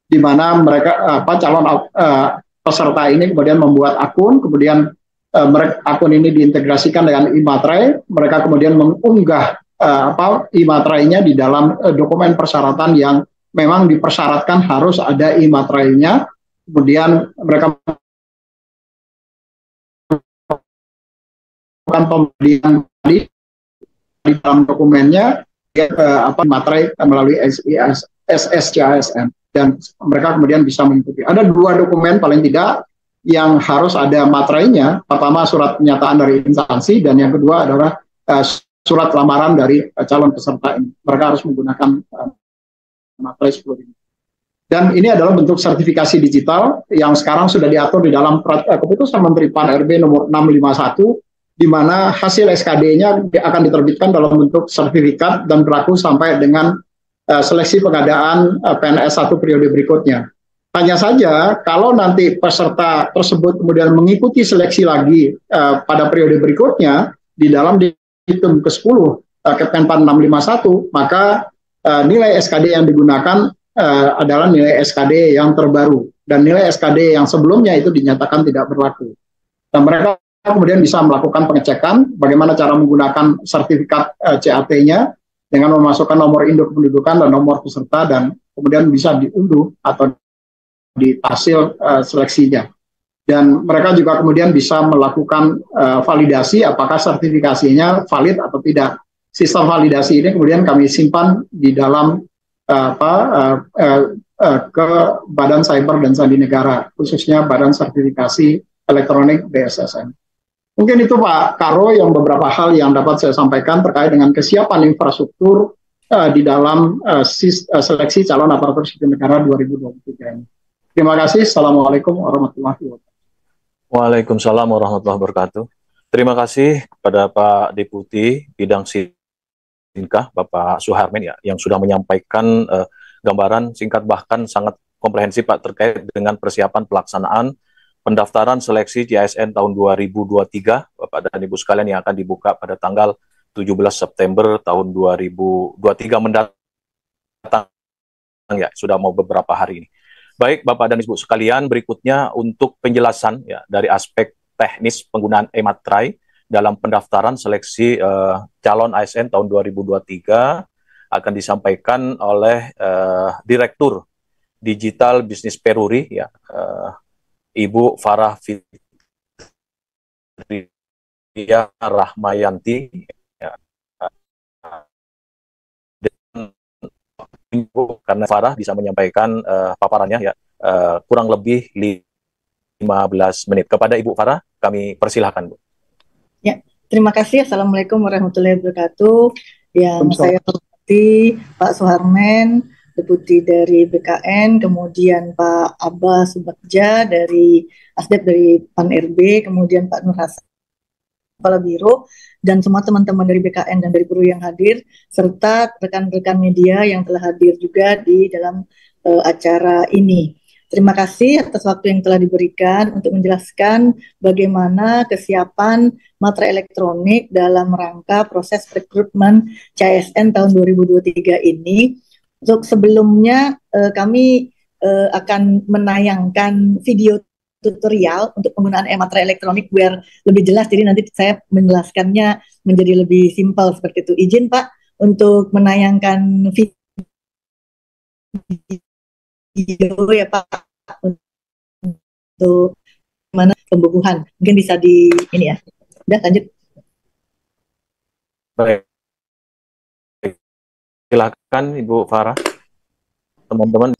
di mana mereka calon peserta ini kemudian membuat akun, kemudian akun ini diintegrasikan dengan e-Materai, mereka kemudian mengunggah e-Materainya di dalam dokumen persyaratan yang memang dipersyaratkan harus ada e-Materainya, kemudian mereka melakukan pembelian di dalam dokumennya materai melalui SSCASN, dan mereka kemudian bisa mengikuti. Ada 2 dokumen paling tidak yang harus ada materainya. Pertama, surat pernyataan dari instansi, dan yang kedua adalah surat lamaran dari calon peserta ini. Mereka harus menggunakan materai 10.000. Dan ini adalah bentuk sertifikasi digital yang sekarang sudah diatur di dalam keputusan Menteri PAN RB nomor 651, di mana hasil SKD-nya akan diterbitkan dalam bentuk sertifikat dan berlaku sampai dengan seleksi pengadaan PNS 1 periode berikutnya. Hanya saja kalau nanti peserta tersebut kemudian mengikuti seleksi lagi pada periode berikutnya di dalam dihitung ke-10 Kemenpan 651, maka nilai SKD yang digunakan adalah nilai SKD yang terbaru, dan nilai SKD yang sebelumnya itu dinyatakan tidak berlaku. Dan mereka kemudian bisa melakukan pengecekan bagaimana cara menggunakan sertifikat CAT-nya, dengan memasukkan nomor induk kependudukan dan nomor peserta, dan kemudian bisa diunduh atau di hasil seleksinya. Dan mereka juga kemudian bisa melakukan validasi apakah sertifikasinya valid atau tidak. Sistem validasi ini kemudian kami simpan di dalam ke Badan Cyber dan Sandi Negara, khususnya Badan Sertifikasi Elektronik BSSN. Mungkin itu Pak Karo yang beberapa hal yang dapat saya sampaikan terkait dengan kesiapan infrastruktur di dalam seleksi calon aparatur sipil negara 2023 ini. Terima kasih. Assalamualaikum warahmatullahi wabarakatuh. Waalaikumsalam warahmatullahi wabarakatuh. Terima kasih kepada Pak Deputi Bidang Sinkah, Bapak Suharmen, ya, yang sudah menyampaikan gambaran singkat bahkan sangat komprehensif Pak terkait dengan persiapan pelaksanaan pendaftaran seleksi JASN tahun 2023, Bapak dan Ibu sekalian, yang akan dibuka pada tanggal 17 September tahun 2023 mendatang, ya, sudah mau beberapa hari ini. Baik Bapak dan Ibu sekalian, berikutnya untuk penjelasan, ya, dari aspek teknis penggunaan e-materai dalam pendaftaran seleksi calon ASN tahun 2023 akan disampaikan oleh Direktur Digital Bisnis Peruri, ya, Ibu Farah Fitria Rahmayanti, ya. Karena Farah bisa menyampaikan paparannya, ya, kurang lebih 15 menit. Kepada Ibu Farah, kami persilahkan, Bu. Ya, terima kasih. Assalamualaikum warahmatullahi wabarakatuh. Yang saya hormati Pak Suharmen, Deputi dari BKN, kemudian Pak Abbas Subagja dari Asdep dari PAN-RB, kemudian Pak Nur Hasan, Kepala Biro, dan semua teman-teman dari BKN dan dari Peruri yang hadir, serta rekan-rekan media yang telah hadir juga di dalam acara ini. Terima kasih atas waktu yang telah diberikan untuk menjelaskan bagaimana kesiapan materai elektronik dalam rangka proses rekrutmen CASN tahun 2023 ini. Untuk sebelumnya kami akan menayangkan video tutorial untuk penggunaan e-materai elektronik biar lebih jelas, jadi nanti saya menjelaskannya menjadi lebih simpel seperti itu. Izin Pak untuk menayangkan video ya Pak untuk mana pembubuhan. Mungkin bisa di ini ya. Udah lanjut. Baik. Silakan Ibu Farah. Teman-teman.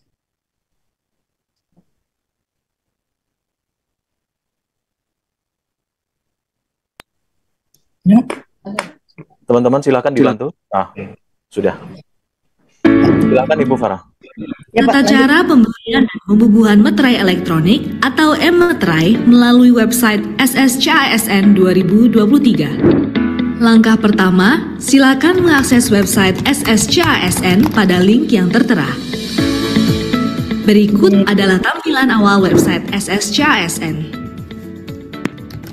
Teman-teman silakan dibantu. Nah, sudah. Silakan Ibu Farah. Tata cara pembelian dan pembubuhan materai elektronik atau e-materai melalui website SSCASN 2023. Langkah pertama, silakan mengakses website SSCASN pada link yang tertera. Berikut adalah tampilan awal website SSCASN.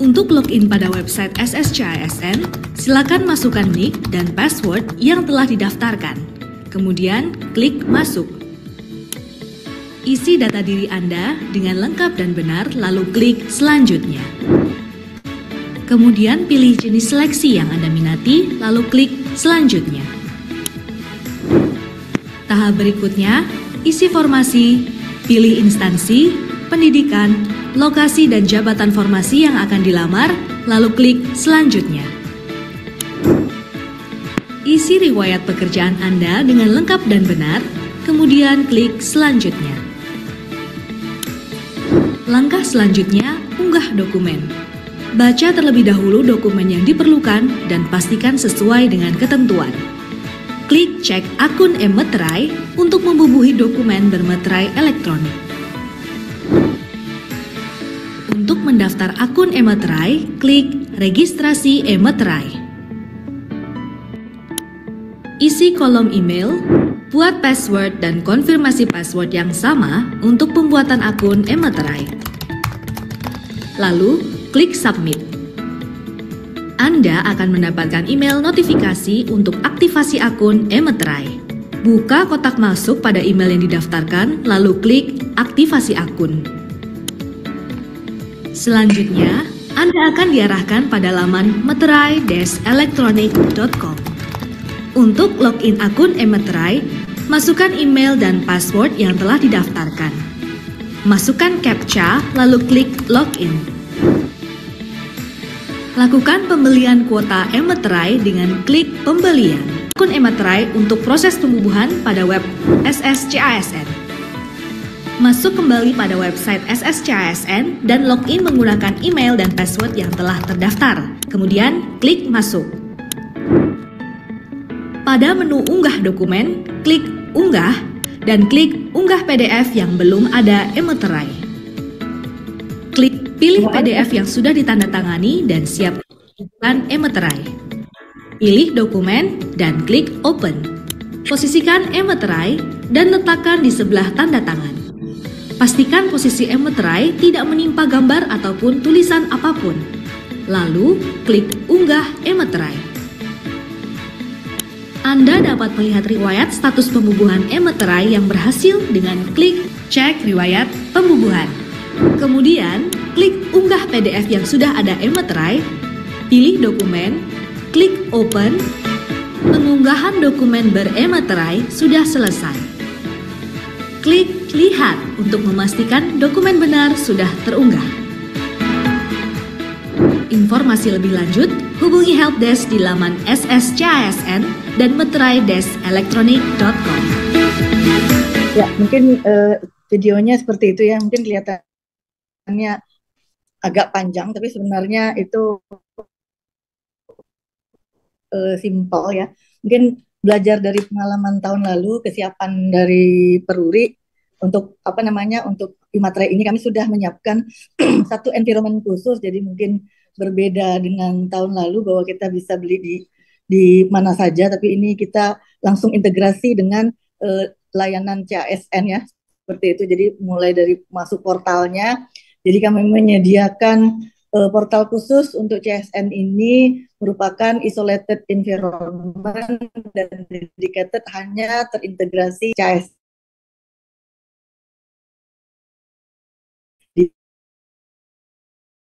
Untuk login pada website SSCASN, silakan masukkan nick dan password yang telah didaftarkan. Kemudian, klik masuk. Isi data diri Anda dengan lengkap dan benar, lalu klik selanjutnya. Kemudian pilih jenis seleksi yang Anda minati, lalu klik selanjutnya. Tahap berikutnya, isi formasi, pilih instansi, pendidikan, lokasi dan jabatan formasi yang akan dilamar, lalu klik selanjutnya. Isi riwayat pekerjaan Anda dengan lengkap dan benar, kemudian klik selanjutnya. Langkah selanjutnya, unggah dokumen. Baca terlebih dahulu dokumen yang diperlukan dan pastikan sesuai dengan ketentuan. Klik cek akun e-materai untuk membubuhi dokumen bermaterai elektronik. Untuk mendaftar akun e-materai, klik registrasi e-materai. Isi kolom email, buat password dan konfirmasi password yang sama untuk pembuatan akun e-materai. Lalu, klik submit. Anda akan mendapatkan email notifikasi untuk aktivasi akun e-materai. Buka kotak masuk pada email yang didaftarkan, lalu klik aktivasi akun. Selanjutnya, Anda akan diarahkan pada laman materai-elektronik.com. Untuk login akun Emetrai, masukkan email dan password yang telah didaftarkan. Masukkan CAPTCHA, lalu klik login. Lakukan pembelian kuota Emetrai dengan klik pembelian akun Emetrai untuk proses pembubuhan pada web SSCASN. Masuk kembali pada website SSCASN dan login menggunakan email dan password yang telah terdaftar. Kemudian klik masuk. Pada menu unggah dokumen, klik unggah dan klik unggah PDF yang belum ada Emetrai. Klik pilih PDF yang sudah ditandatangani dan siap menggunakan Emetrai. Pilih dokumen dan klik open. Posisikan Emetrai dan letakkan di sebelah tanda tangan. Pastikan posisi Emetrai tidak menimpa gambar ataupun tulisan apapun. Lalu, klik unggah Emetrai. Anda dapat melihat riwayat status pembubuhan Emetrai yang berhasil dengan klik cek riwayat pembubuhan. Kemudian, klik unggah PDF yang sudah ada Emetrai, pilih dokumen, klik open, pengunggahan dokumen ber-Emetrai sudah selesai. Klik lihat untuk memastikan dokumen benar sudah terunggah. Informasi lebih lanjut, hubungi helpdesk di laman SSCASN dan metrai-elektronik.com. Ya, mungkin videonya seperti itu ya, mungkin kelihatannya agak panjang, tapi sebenarnya itu simpel ya. Mungkin belajar dari pengalaman tahun lalu, kesiapan dari Peruri untuk untuk Imaterai ini kami sudah menyiapkan satu environment khusus, jadi mungkin berbeda dengan tahun lalu bahwa kita bisa beli di mana saja, tapi ini kita langsung integrasi dengan layanan CASN ya, seperti itu. Jadi mulai dari masuk portalnya, jadi kami menyediakan portal khusus untuk CSN ini merupakan isolated environment dan dedicated hanya terintegrasi CSN.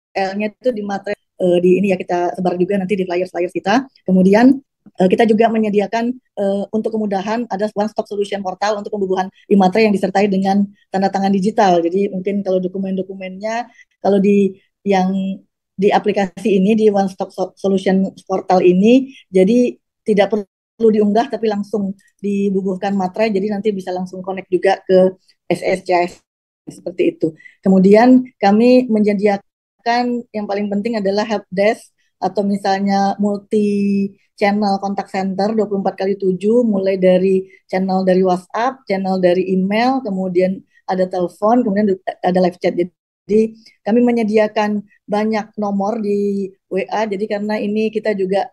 L-nya itu di materi di ini ya, kita sebar juga nanti di flyer-flyer kita. Kemudian kita juga menyediakan untuk kemudahan ada one stop solution portal untuk pembubuhan Imaterai yang disertai dengan tanda tangan digital. Jadi mungkin kalau dokumen-dokumennya kalau yang di aplikasi ini, di One Stop Solution Portal ini, jadi tidak perlu diunggah tapi langsung dibubuhkan materai, jadi nanti bisa langsung connect juga ke SSCAS seperti itu. Kemudian kami menyediakan yang paling penting adalah helpdesk atau misalnya multi channel contact center 24x7, mulai dari channel dari WhatsApp, channel dari email, kemudian ada telepon, kemudian ada live chat. Jadi kami menyediakan banyak nomor di WA, jadi karena ini kita juga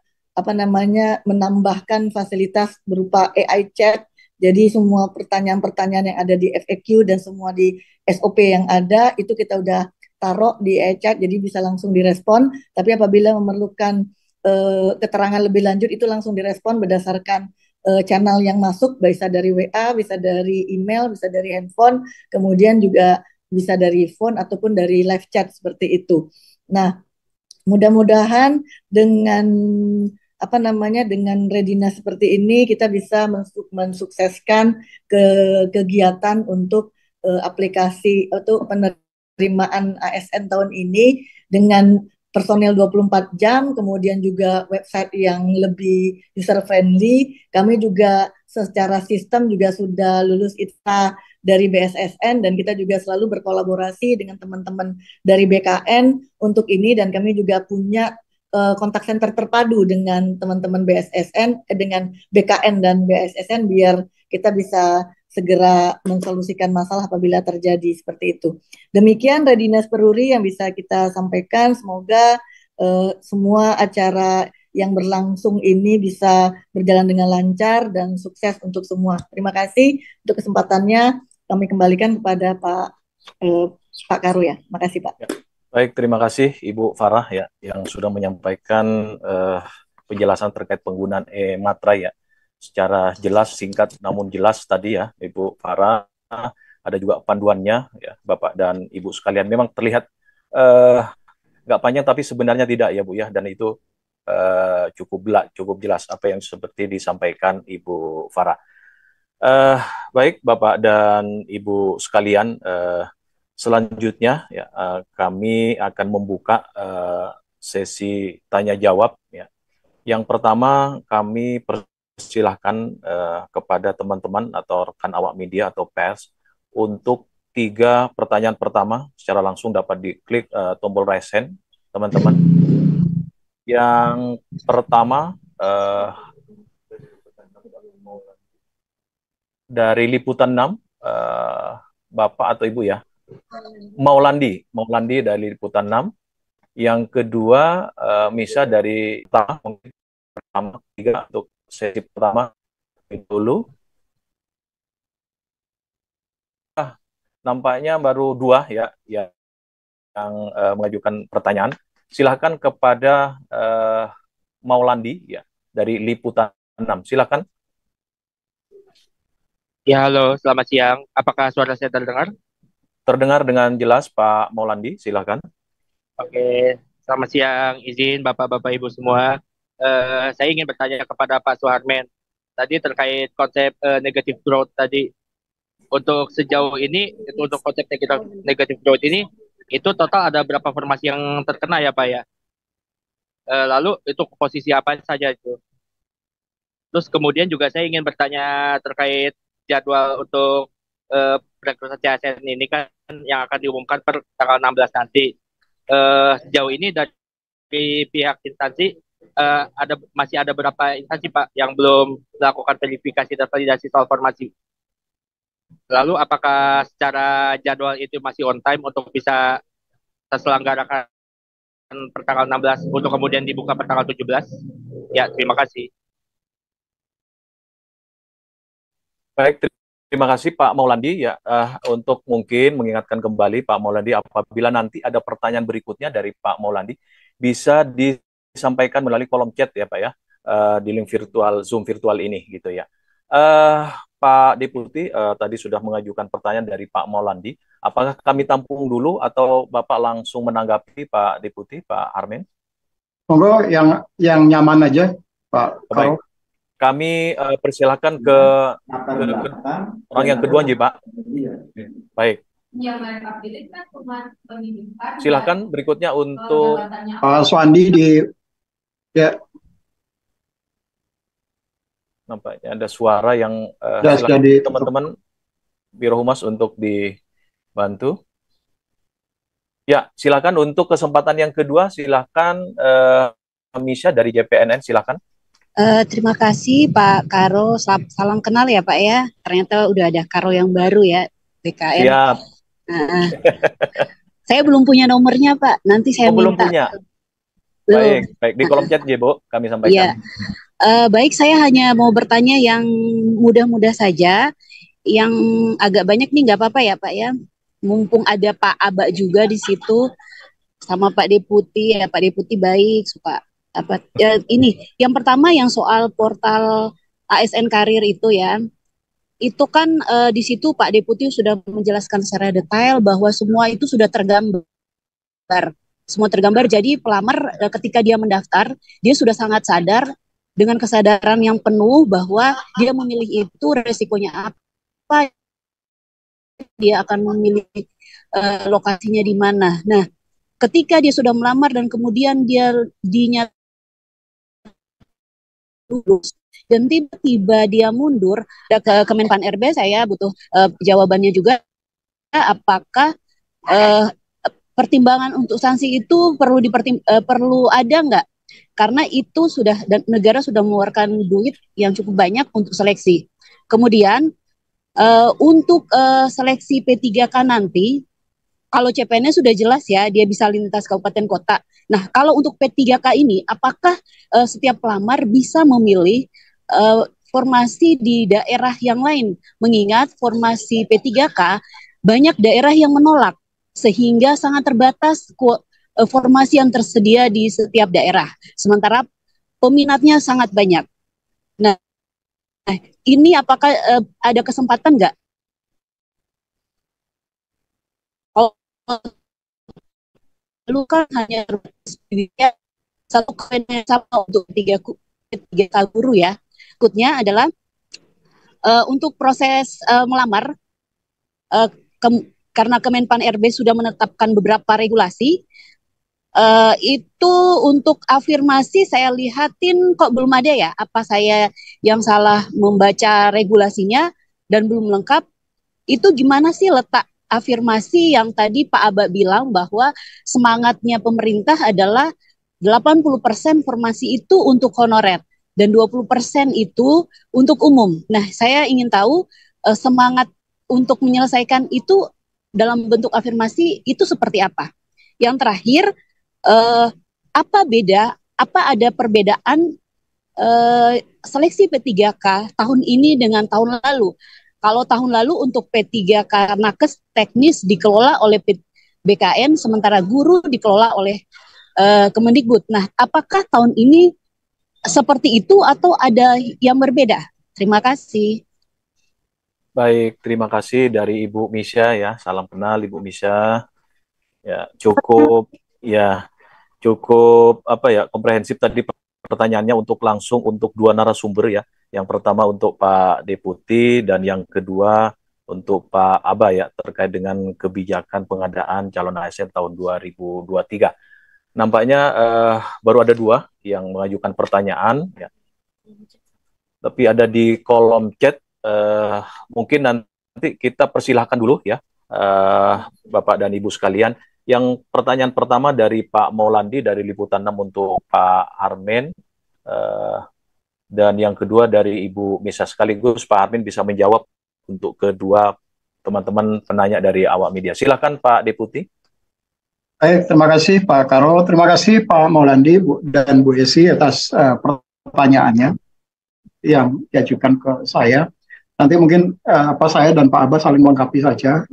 menambahkan fasilitas berupa AI chat, jadi semua pertanyaan-pertanyaan yang ada di FAQ dan semua di SOP yang ada, itu kita udah taruh di AI chat, jadi bisa langsung direspon, tapi apabila memerlukan keterangan lebih lanjut, itu langsung direspon berdasarkan channel yang masuk, bisa dari WA, bisa dari email, bisa dari handphone, kemudian juga bisa dari phone ataupun dari live chat seperti itu. Nah, mudah-mudahan dengan dengan readiness seperti ini kita bisa mensukseskan kegiatan untuk aplikasi atau penerimaan ASN tahun ini dengan personil 24 jam, kemudian juga website yang lebih user friendly. Kami juga secara sistem juga sudah lulus ITSA dari BSSN dan kita juga selalu berkolaborasi dengan teman-teman dari BKN untuk ini, dan kami juga punya kontak center terpadu dengan teman-teman BSSN dengan BKN dan BSSN biar kita bisa segera mensolusikan masalah apabila terjadi seperti itu. Demikian readiness Peruri yang bisa kita sampaikan. Semoga semua acara yang berlangsung ini bisa berjalan dengan lancar dan sukses untuk semua. Terima kasih untuk kesempatannya. Kami kembalikan kepada Pak Karu ya. Terima kasih Pak. Ya. Baik, terima kasih Ibu Farah ya yang sudah menyampaikan penjelasan terkait penggunaan Ematrai ya secara jelas, singkat namun jelas tadi ya Ibu Farah. Ada juga panduannya ya Bapak dan Ibu sekalian. Memang terlihat nggak panjang tapi sebenarnya tidak ya Bu ya, dan itu cukup jelas apa yang seperti disampaikan Ibu Farah. Baik Bapak dan Ibu sekalian, selanjutnya ya kami akan membuka sesi tanya jawab ya. Yang pertama kami persilahkan kepada teman-teman atau rekan awak media atau pers untuk 3 pertanyaan pertama secara langsung dapat diklik tombol raise hand teman-teman. Yang pertama dari Liputan 6, Bapak atau Ibu ya, Maulandi dari Liputan 6. Yang kedua Misa dari pertama 3 untuk sesi pertama dulu. Nampaknya baru 2 ya yang mengajukan pertanyaan. Silakan kepada Maulandi ya dari Liputan 6. Silakan. Ya, halo, selamat siang. Apakah suara saya terdengar? Terdengar dengan jelas, Pak Maulandi, silakan. Oke, selamat siang. Izin Bapak-Bapak Ibu semua. Saya ingin bertanya kepada Pak Suharmen. Tadi terkait konsep negative growth tadi. Untuk sejauh ini, untuk konsep negative growth ini, itu total ada berapa formasi yang terkena ya Pak ya? Lalu itu posisi apa saja itu? Terus kemudian juga saya ingin bertanya terkait jadwal untuk perekrutan CASN ini kan yang akan diumumkan per tanggal 16 nanti. Sejauh ini dari pihak instansi masih ada berapa instansi Pak yang belum melakukan verifikasi dan validasi soal formasi. Lalu apakah secara jadwal itu masih on time untuk bisa terselenggarakan per tanggal 16 untuk kemudian dibuka per tanggal 17? Ya, terima kasih. Baik, terima kasih Pak Maulandi ya. Untuk mungkin mengingatkan kembali Pak Maulandi, apabila nanti ada pertanyaan berikutnya dari Pak Maulandi, bisa disampaikan melalui kolom chat ya Pak ya, di link virtual Zoom virtual ini gitu ya. Pak Deputi tadi sudah mengajukan pertanyaan dari Pak Maulandi. Apakah kami tampung dulu atau Bapak langsung menanggapi Pak Deputi, Pak Armen? Monggo yang nyaman aja Pak Karo. Kami persilakan ke orang yang kedua nih Pak. Baik. Silakan berikutnya untuk Pak Swandi di ya. Nampaknya ada suara yang silakan teman-teman Biro Humas untuk dibantu. Ya, silakan untuk kesempatan yang kedua, silakan Misha dari JPNN, silakan. Terima kasih Pak Karo, salam kenal ya Pak ya. Ternyata udah ada Karo yang baru ya, BKN. Siap. Saya belum punya nomornya Pak, nanti saya belum minta. Punya. Baik, di kolom chat ya Bu, kami sampaikan. Ya. Baik, saya hanya mau bertanya yang mudah-mudah saja, yang agak banyak nih nggak apa-apa ya Pak ya. Mumpung ada Pak Aba juga di situ, sama Pak Deputi ya, Pak Deputi baik suka. Ini yang pertama yang soal portal ASN Karir itu ya, itu kan di situ Pak Deputi sudah menjelaskan secara detail bahwa semua itu sudah tergambar, jadi pelamar ketika dia mendaftar dia sudah sangat sadar dengan kesadaran yang penuh bahwa dia memilih itu resikonya apa, dia akan memilih lokasinya di mana. Nah, ketika dia sudah melamar dan kemudian dia dinyatakan lulus dan tiba-tiba dia mundur ke Kemenpan RB, saya butuh jawabannya juga, apakah pertimbangan untuk sanksi itu perlu ada nggak? Karena itu sudah dan negara sudah mengeluarkan duit yang cukup banyak untuk seleksi. Kemudian untuk seleksi P3K nanti, kalau CPNS sudah jelas ya, dia bisa lintas kabupaten kota. Nah, kalau untuk P3K ini, apakah setiap pelamar bisa memilih formasi di daerah yang lain? Mengingat formasi P3K, banyak daerah yang menolak, sehingga sangat terbatas formasi yang tersedia di setiap daerah. Sementara peminatnya sangat banyak. Nah, ini apakah ada kesempatan nggak? Lalu kan hanya satu koin yang sama untuk tiga guru ya. Berikutnya adalah untuk proses melamar, karena Kemenpan RB sudah menetapkan beberapa regulasi, itu untuk afirmasi saya lihatin kok belum ada ya. Apa saya yang salah membaca regulasinya dan belum lengkap? Itu gimana sih letak afirmasi yang tadi Pak Aba bilang bahwa semangatnya pemerintah adalah 80% formasi itu untuk honorer dan 20% itu untuk umum. Nah, saya ingin tahu semangat untuk menyelesaikan itu dalam bentuk afirmasi itu seperti apa. Yang terakhir, apa ada perbedaan seleksi P3K tahun ini dengan tahun lalu? Kalau tahun lalu untuk P3K nakes teknis dikelola oleh BKN, sementara guru dikelola oleh Kemendikbud. Nah, apakah tahun ini seperti itu atau ada yang berbeda? Terima kasih. Baik, terima kasih dari Ibu Misha ya. Salam kenal Ibu Misha. Ya, cukup komprehensif tadi pertanyaannya untuk langsung untuk dua narasumber ya. Yang pertama untuk Pak Deputi dan yang kedua untuk Pak Aba ya terkait dengan kebijakan pengadaan calon ASN tahun 2023. Nampaknya baru ada dua yang mengajukan pertanyaan ya. Tapi ada di kolom chat, mungkin nanti kita persilahkan dulu ya Bapak dan Ibu sekalian. Yang pertanyaan pertama dari Pak Maulandi dari Liputan 6 untuk Pak Harmen, dan yang kedua dari Ibu Misha. Sekaligus Pak Harmen bisa menjawab untuk kedua teman-teman penanya dari awak media. Silakan Pak Deputi. Baik, terima kasih Pak Karo, terima kasih Pak Maulandi dan Bu Esi atas pertanyaannya yang diajukan ke saya. Nanti mungkin saya dan Pak Abbas saling melengkapi saja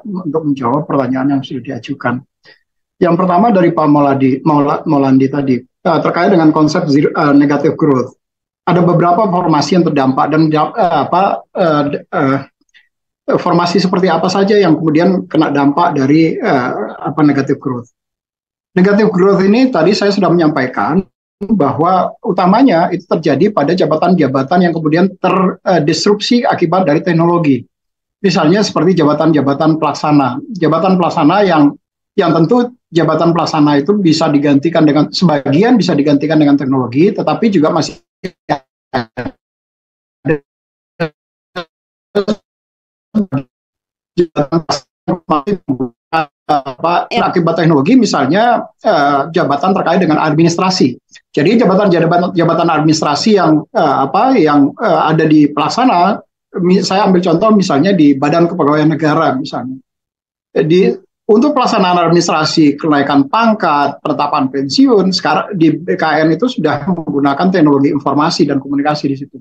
untuk menjawab pertanyaan yang sudah diajukan. Yang pertama dari Pak Maulandi tadi terkait dengan konsep negative growth. Ada beberapa formasi yang terdampak dan formasi seperti apa saja yang kemudian kena dampak dari negative growth. Negative growth ini tadi saya sudah menyampaikan bahwa utamanya itu terjadi pada jabatan-jabatan yang kemudian terdisrupsi akibat dari teknologi. Misalnya seperti jabatan-jabatan pelaksana. Jabatan pelaksana yang tentu jabatan pelaksana itu bisa digantikan dengan sebagian bisa digantikan dengan teknologi, tetapi juga masih akibat teknologi, misalnya jabatan terkait dengan administrasi. Jadi jabatan administrasi yang ada di pelaksana, saya ambil contoh misalnya di Badan Kepegawaian Negara misalnya. Jadi untuk pelaksanaan administrasi, kenaikan pangkat, penetapan pensiun, sekarang di BKN itu sudah menggunakan teknologi informasi dan komunikasi di situ.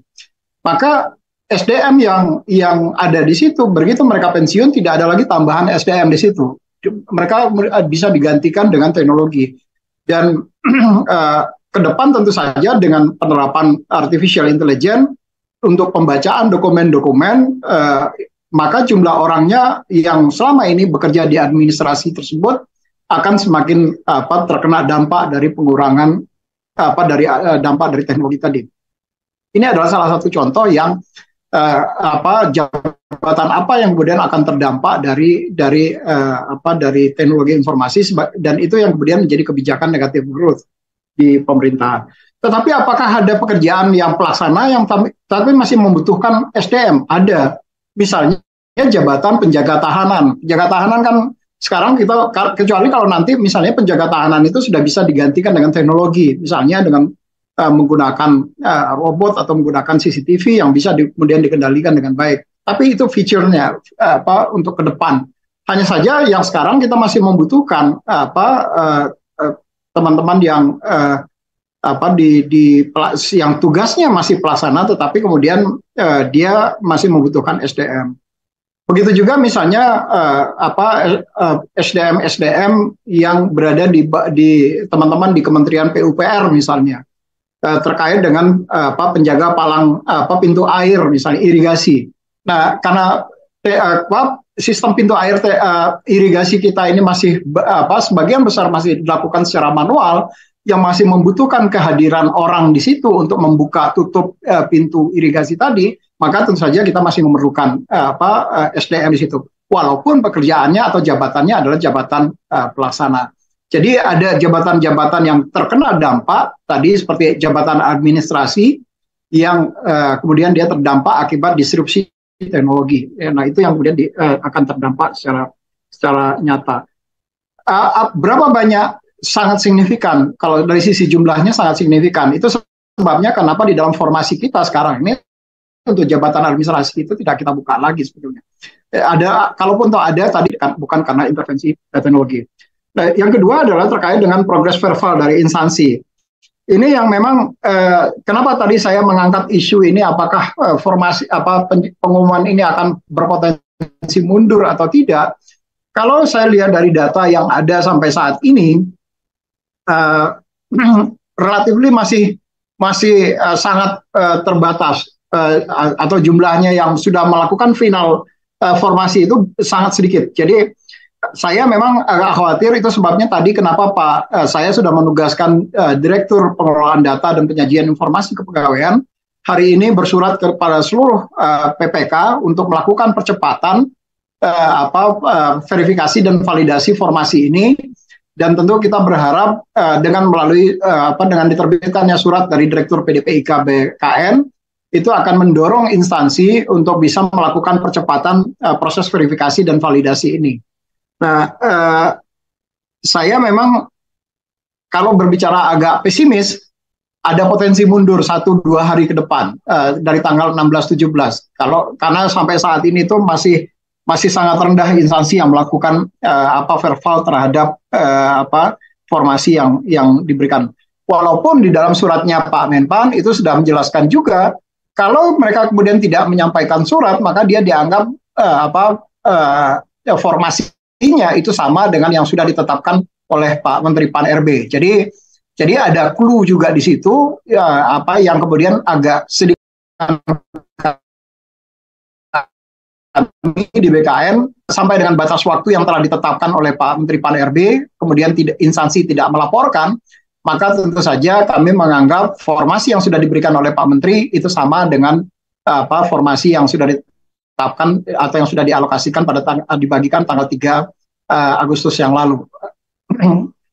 Maka SDM yang ada di situ, begitu mereka pensiun tidak ada lagi tambahan SDM di situ. Mereka bisa digantikan dengan teknologi. Dan ke depan tentu saja dengan penerapan artificial intelligence untuk pembacaan dokumen-dokumen, maka jumlah orangnya yang selama ini bekerja di administrasi tersebut akan semakin terkena dampak dari pengurangan dampak dari teknologi tadi. Ini adalah salah satu contoh yang jabatan apa yang kemudian akan terdampak dari teknologi informasi, dan itu yang kemudian menjadi kebijakan negative growth di pemerintahan. Tetapi apakah ada pekerjaan yang pelaksana yang tapi masih membutuhkan SDM? Ada. Misalnya jabatan penjaga tahanan. Penjaga tahanan kan sekarang kita, kecuali kalau nanti misalnya penjaga tahanan itu sudah bisa digantikan dengan teknologi, misalnya dengan menggunakan robot atau menggunakan CCTV yang bisa kemudian dikendalikan dengan baik. Tapi itu feature-nya untuk ke depan. Hanya saja yang sekarang kita masih membutuhkan teman-teman yang yang tugasnya masih pelaksana, tetapi kemudian dia masih membutuhkan SDM. Begitu juga misalnya SDM yang berada di teman-teman di Kementerian PUPR misalnya, terkait dengan penjaga palang pintu air misalnya irigasi. Nah, karena sistem pintu air irigasi kita ini masih sebagian besar masih dilakukan secara manual, yang masih membutuhkan kehadiran orang di situ untuk membuka tutup pintu irigasi tadi, maka tentu saja kita masih memerlukan SDM di situ. Walaupun pekerjaannya atau jabatannya adalah jabatan pelaksana. Jadi ada jabatan-jabatan yang terkena dampak tadi seperti jabatan administrasi yang kemudian dia terdampak akibat disrupsi teknologi. Nah itu yang kemudian akan terdampak secara nyata. Berapa banyak? Sangat signifikan. Kalau dari sisi jumlahnya sangat signifikan. Itu sebabnya kenapa di dalam formasi kita sekarang ini untuk jabatan administrasi itu tidak kita buka lagi sebetulnya. Kalaupun ada tadi bukan karena intervensi teknologi. Nah, yang kedua adalah terkait dengan progres verbal dari instansi. Ini yang memang kenapa tadi saya mengangkat isu ini, apakah pengumuman ini akan berpotensi mundur atau tidak? Kalau saya lihat dari data yang ada sampai saat ini, relatif masih sangat terbatas atau jumlahnya yang sudah melakukan final formasi itu sangat sedikit. Jadi saya memang agak khawatir, itu sebabnya tadi kenapa saya sudah menugaskan Direktur Pengelolaan Data dan Penyajian Informasi Kepegawaian hari ini bersurat kepada seluruh PPK untuk melakukan percepatan verifikasi dan validasi formasi ini. Dan tentu kita berharap dengan diterbitkannya surat dari Direktur PDPIK BKN itu akan mendorong instansi untuk bisa melakukan percepatan proses verifikasi dan validasi ini. Nah, saya memang kalau berbicara agak pesimis, ada potensi mundur 1-2 hari ke depan dari tanggal 16-17. Karena sampai saat ini tuh masih sangat rendah instansi yang melakukan verbal terhadap formasi yang diberikan. Walaupun di dalam suratnya Pak Menpan itu sudah menjelaskan juga kalau mereka kemudian tidak menyampaikan surat, maka dia dianggap formasinya itu sama dengan yang sudah ditetapkan oleh Pak Menteri Pan RB. Jadi ada clue juga di situ yang kemudian agak sedikit kami di BKN sampai dengan batas waktu yang telah ditetapkan oleh Pak Menteri Pan RB, kemudian instansi tidak melaporkan, maka tentu saja kami menganggap formasi yang sudah diberikan oleh Pak Menteri itu sama dengan formasi yang sudah ditetapkan atau yang sudah dialokasikan dibagikan tanggal 3 Agustus yang lalu.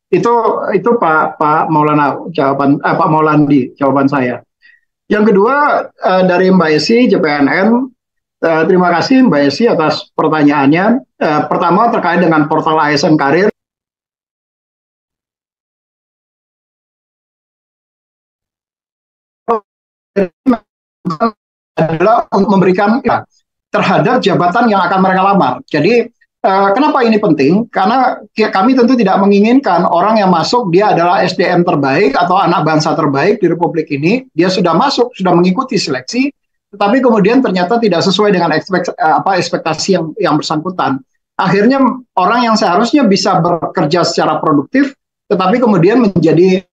itu Pak Maulana Pak Maulandi jawaban saya. Yang kedua dari Mbak Esi JPNN. Terima kasih Mbak Esi atas pertanyaannya. Pertama terkait dengan portal ASN Karir. Adalah untuk memberikan terhadap jabatan yang akan mereka lamar. Jadi kenapa ini penting? Karena kami tentu tidak menginginkan orang yang masuk dia adalah SDM terbaik atau anak bangsa terbaik di Republik ini. Dia sudah masuk, sudah mengikuti seleksi, tetapi kemudian ternyata tidak sesuai dengan ekspektasi yang bersangkutan. Akhirnya orang yang seharusnya bisa bekerja secara produktif, tetapi kemudian menjadi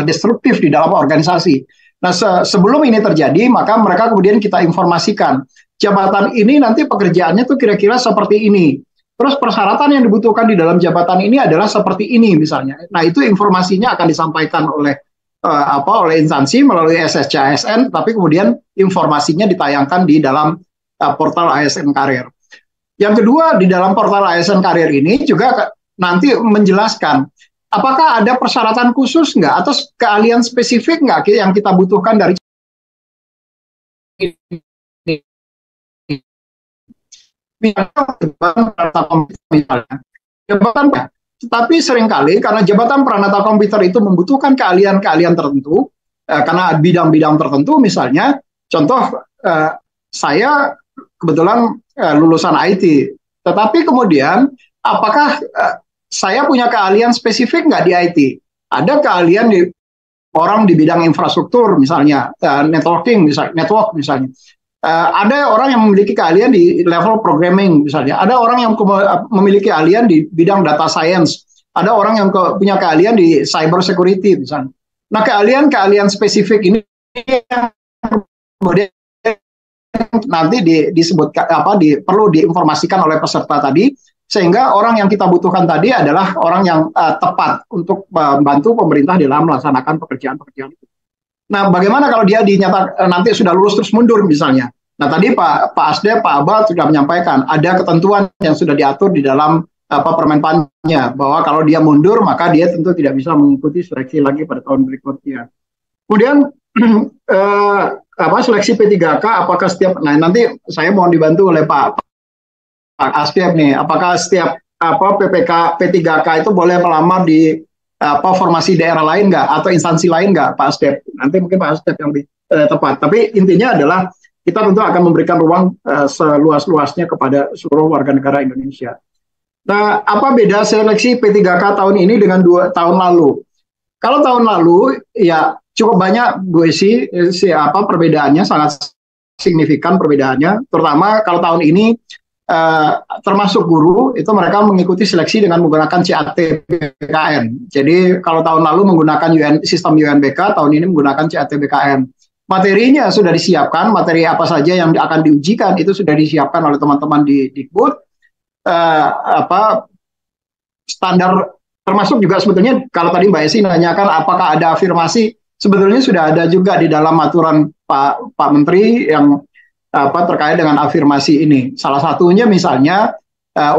destruktif di dalam organisasi. Nah, sebelum ini terjadi, maka mereka kemudian kita informasikan jabatan ini nanti pekerjaannya tuh kira-kira seperti ini. Terus persyaratan yang dibutuhkan di dalam jabatan ini adalah seperti ini misalnya. Nah, itu informasinya akan disampaikan oleh instansi melalui SSC-ASN, tapi kemudian informasinya ditayangkan di dalam portal ASN Karir. Yang kedua, di dalam portal ASN Karir ini juga nanti menjelaskan apakah ada persyaratan khusus nggak atau keahlian spesifik nggak yang kita butuhkan dari jabatan. Tetapi seringkali karena jabatan peranata komputer itu membutuhkan keahlian-keahlian tertentu, karena bidang-bidang tertentu, misalnya, contoh saya kebetulan lulusan IT, tetapi kemudian apakah saya punya keahlian spesifik nggak di IT? Ada keahlian orang di bidang infrastruktur, misalnya networking, network misalnya. Ada orang yang memiliki keahlian di level programming misalnya. Ada orang yang memiliki keahlian di bidang data science. Ada orang yang punya keahlian di cyber security misalnya. Nah, keahlian spesifik ini kemudian nanti disebutkan perlu diinformasikan oleh peserta tadi sehingga orang yang kita butuhkan tadi adalah orang yang tepat untuk membantu pemerintah dalam melaksanakan pekerjaan-pekerjaan itu. Nah, bagaimana kalau dia nanti sudah lulus terus mundur misalnya? Nah, tadi Pak Asde, Pak Abal sudah menyampaikan ada ketentuan yang sudah diatur di dalam Permenpannya, bahwa kalau dia mundur maka dia tentu tidak bisa mengikuti seleksi lagi pada tahun berikutnya. Kemudian seleksi P3K apakah nanti saya mohon dibantu oleh Pak Asde nih, apakah setiap PPK P3K itu boleh melamar di formasi daerah lain nggak atau instansi lain nggak, Pak Asde? Nanti mungkin Pak Asde yang lebih tepat. Tapi intinya adalah kita tentu akan memberikan ruang seluas-luasnya kepada seluruh warga negara Indonesia. Nah, apa beda seleksi P3K tahun ini dengan 2 tahun lalu? Kalau tahun lalu ya cukup banyak Bu Esi, perbedaannya sangat signifikan perbedaannya. Terutama kalau tahun ini termasuk guru itu mereka mengikuti seleksi dengan menggunakan CAT-BKN. Jadi kalau tahun lalu menggunakan sistem UNBK, tahun ini menggunakan CAT-BKN. Materinya sudah disiapkan, materi apa saja yang akan diujikan itu sudah disiapkan oleh teman-teman di Dikbud. Standar termasuk juga sebetulnya kalau tadi Mbak Esi nanyakan apakah ada afirmasi, sebetulnya sudah ada juga di dalam aturan Pak Menteri yang terkait dengan afirmasi ini. Salah satunya misalnya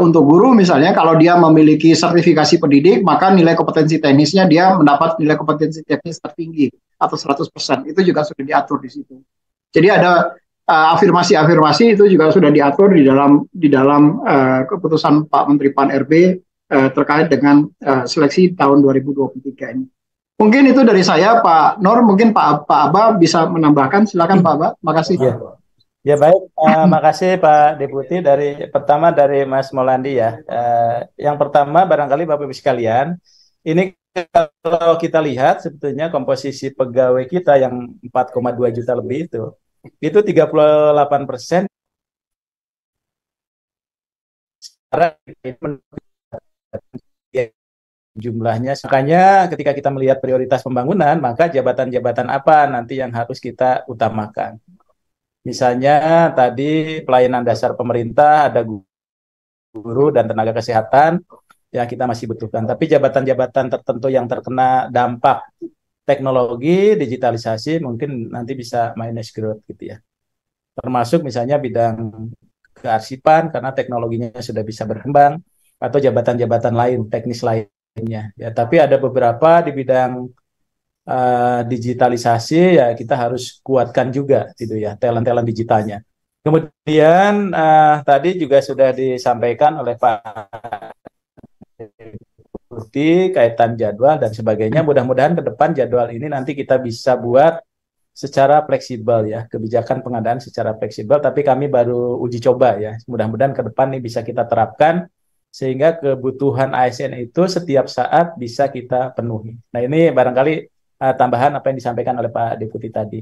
untuk guru misalnya kalau dia memiliki sertifikasi pendidik maka nilai kompetensi teknisnya dia mendapat nilai kompetensi teknis tertinggi atau 100%. Itu juga sudah diatur di situ. Jadi ada afirmasi-afirmasi itu juga sudah diatur di dalam keputusan Pak Menteri Pan-RB terkait dengan seleksi tahun 2023 ini. Mungkin itu dari saya, Pak Nur. Mungkin Pak Aba bisa menambahkan. Silakan Pak Aba. Makasih. Ya baik, makasih Pak Deputi. Pertama dari Mas Maulandi ya. Yang pertama barangkali Bapak Ibu sekalian, ini kalau kita lihat sebetulnya komposisi pegawai kita yang 4,2 juta lebih itu 38% jumlahnya. Makanya ketika kita melihat prioritas pembangunan, maka jabatan-jabatan apa nanti yang harus kita utamakan. Misalnya tadi pelayanan dasar pemerintah, ada guru dan tenaga kesehatan yang kita masih butuhkan. Tapi jabatan-jabatan tertentu yang terkena dampak teknologi, digitalisasi mungkin nanti bisa minus growth gitu ya. Termasuk misalnya bidang kearsipan karena teknologinya sudah bisa berkembang atau jabatan-jabatan lain, teknis lainnya. Ya, tapi ada beberapa di bidang digitalisasi ya kita harus kuatkan juga gitu ya, talent-talent digitalnya. Kemudian tadi juga sudah disampaikan oleh Pak kaitan jadwal dan sebagainya. Mudah-mudahan ke depan jadwal ini nanti kita bisa buat secara fleksibel ya, kebijakan pengadaan secara fleksibel, tapi kami baru uji coba ya. Mudah-mudahan ke depan ini bisa kita terapkan sehingga kebutuhan ASN itu setiap saat bisa kita penuhi. Nah, ini barangkali tambahan apa yang disampaikan oleh Pak Deputi tadi.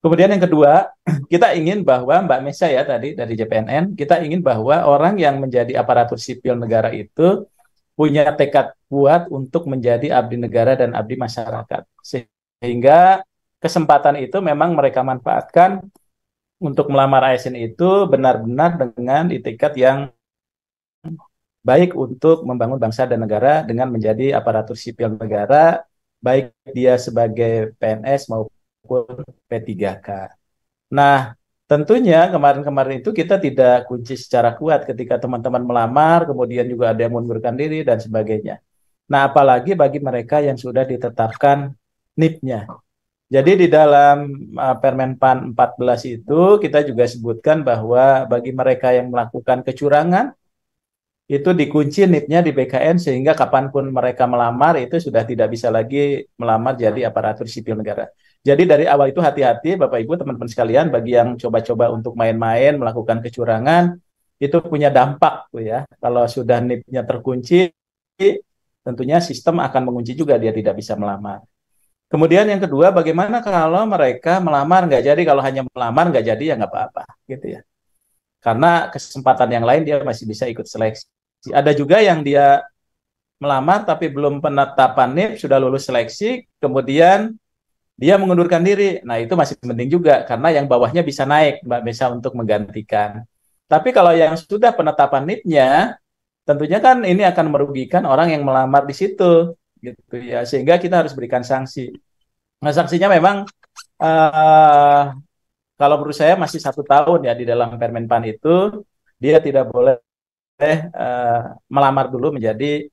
Kemudian yang kedua, kita ingin bahwa Mbak Mesa ya tadi dari JPNN, kita ingin bahwa orang yang menjadi aparatur sipil negara itu punya tekad kuat untuk menjadi abdi negara dan abdi masyarakat. Sehingga kesempatan itu memang mereka manfaatkan untuk melamar ASN itu benar-benar dengan itikat yang baik untuk membangun bangsa dan negara dengan menjadi aparatur sipil negara, baik dia sebagai PNS maupun P3K. Nah, tentunya kemarin-kemarin itu kita tidak kunci secara kuat ketika teman-teman melamar, kemudian juga ada yang mengundurkan diri dan sebagainya. Nah, apalagi bagi mereka yang sudah ditetapkan NIP-nya. Jadi di dalam Permenpan 14 itu kita juga sebutkan bahwa bagi mereka yang melakukan kecurangan, itu dikunci NIP-nya di BKN sehingga kapanpun mereka melamar itu sudah tidak bisa lagi melamar jadi aparatur sipil negara. Jadi dari awal itu hati-hati Bapak Ibu teman-teman sekalian bagi yang coba-coba untuk main-main melakukan kecurangan itu punya dampak tuh ya. Kalau sudah NIP-nya terkunci tentunya sistem akan mengunci juga dia tidak bisa melamar. Kemudian yang kedua bagaimana kalau mereka melamar nggak jadi, kalau hanya melamar nggak jadi ya nggak apa-apa gitu ya. Karena kesempatan yang lain dia masih bisa ikut seleksi. Ada juga yang dia melamar tapi belum penetapan NIP, sudah lulus seleksi, kemudian dia mengundurkan diri. Nah, itu masih penting juga karena yang bawahnya bisa naik, Mbak Mesa, untuk menggantikan. Tapi kalau yang sudah penetapan NIP-nya, tentunya kan ini akan merugikan orang yang melamar di situ, gitu ya. Sehingga kita harus berikan sanksi. Nah, sanksinya memang eh, kalau menurut saya masih 1 tahun ya di dalam Permenpan itu dia tidak boleh eh, melamar dulu menjadi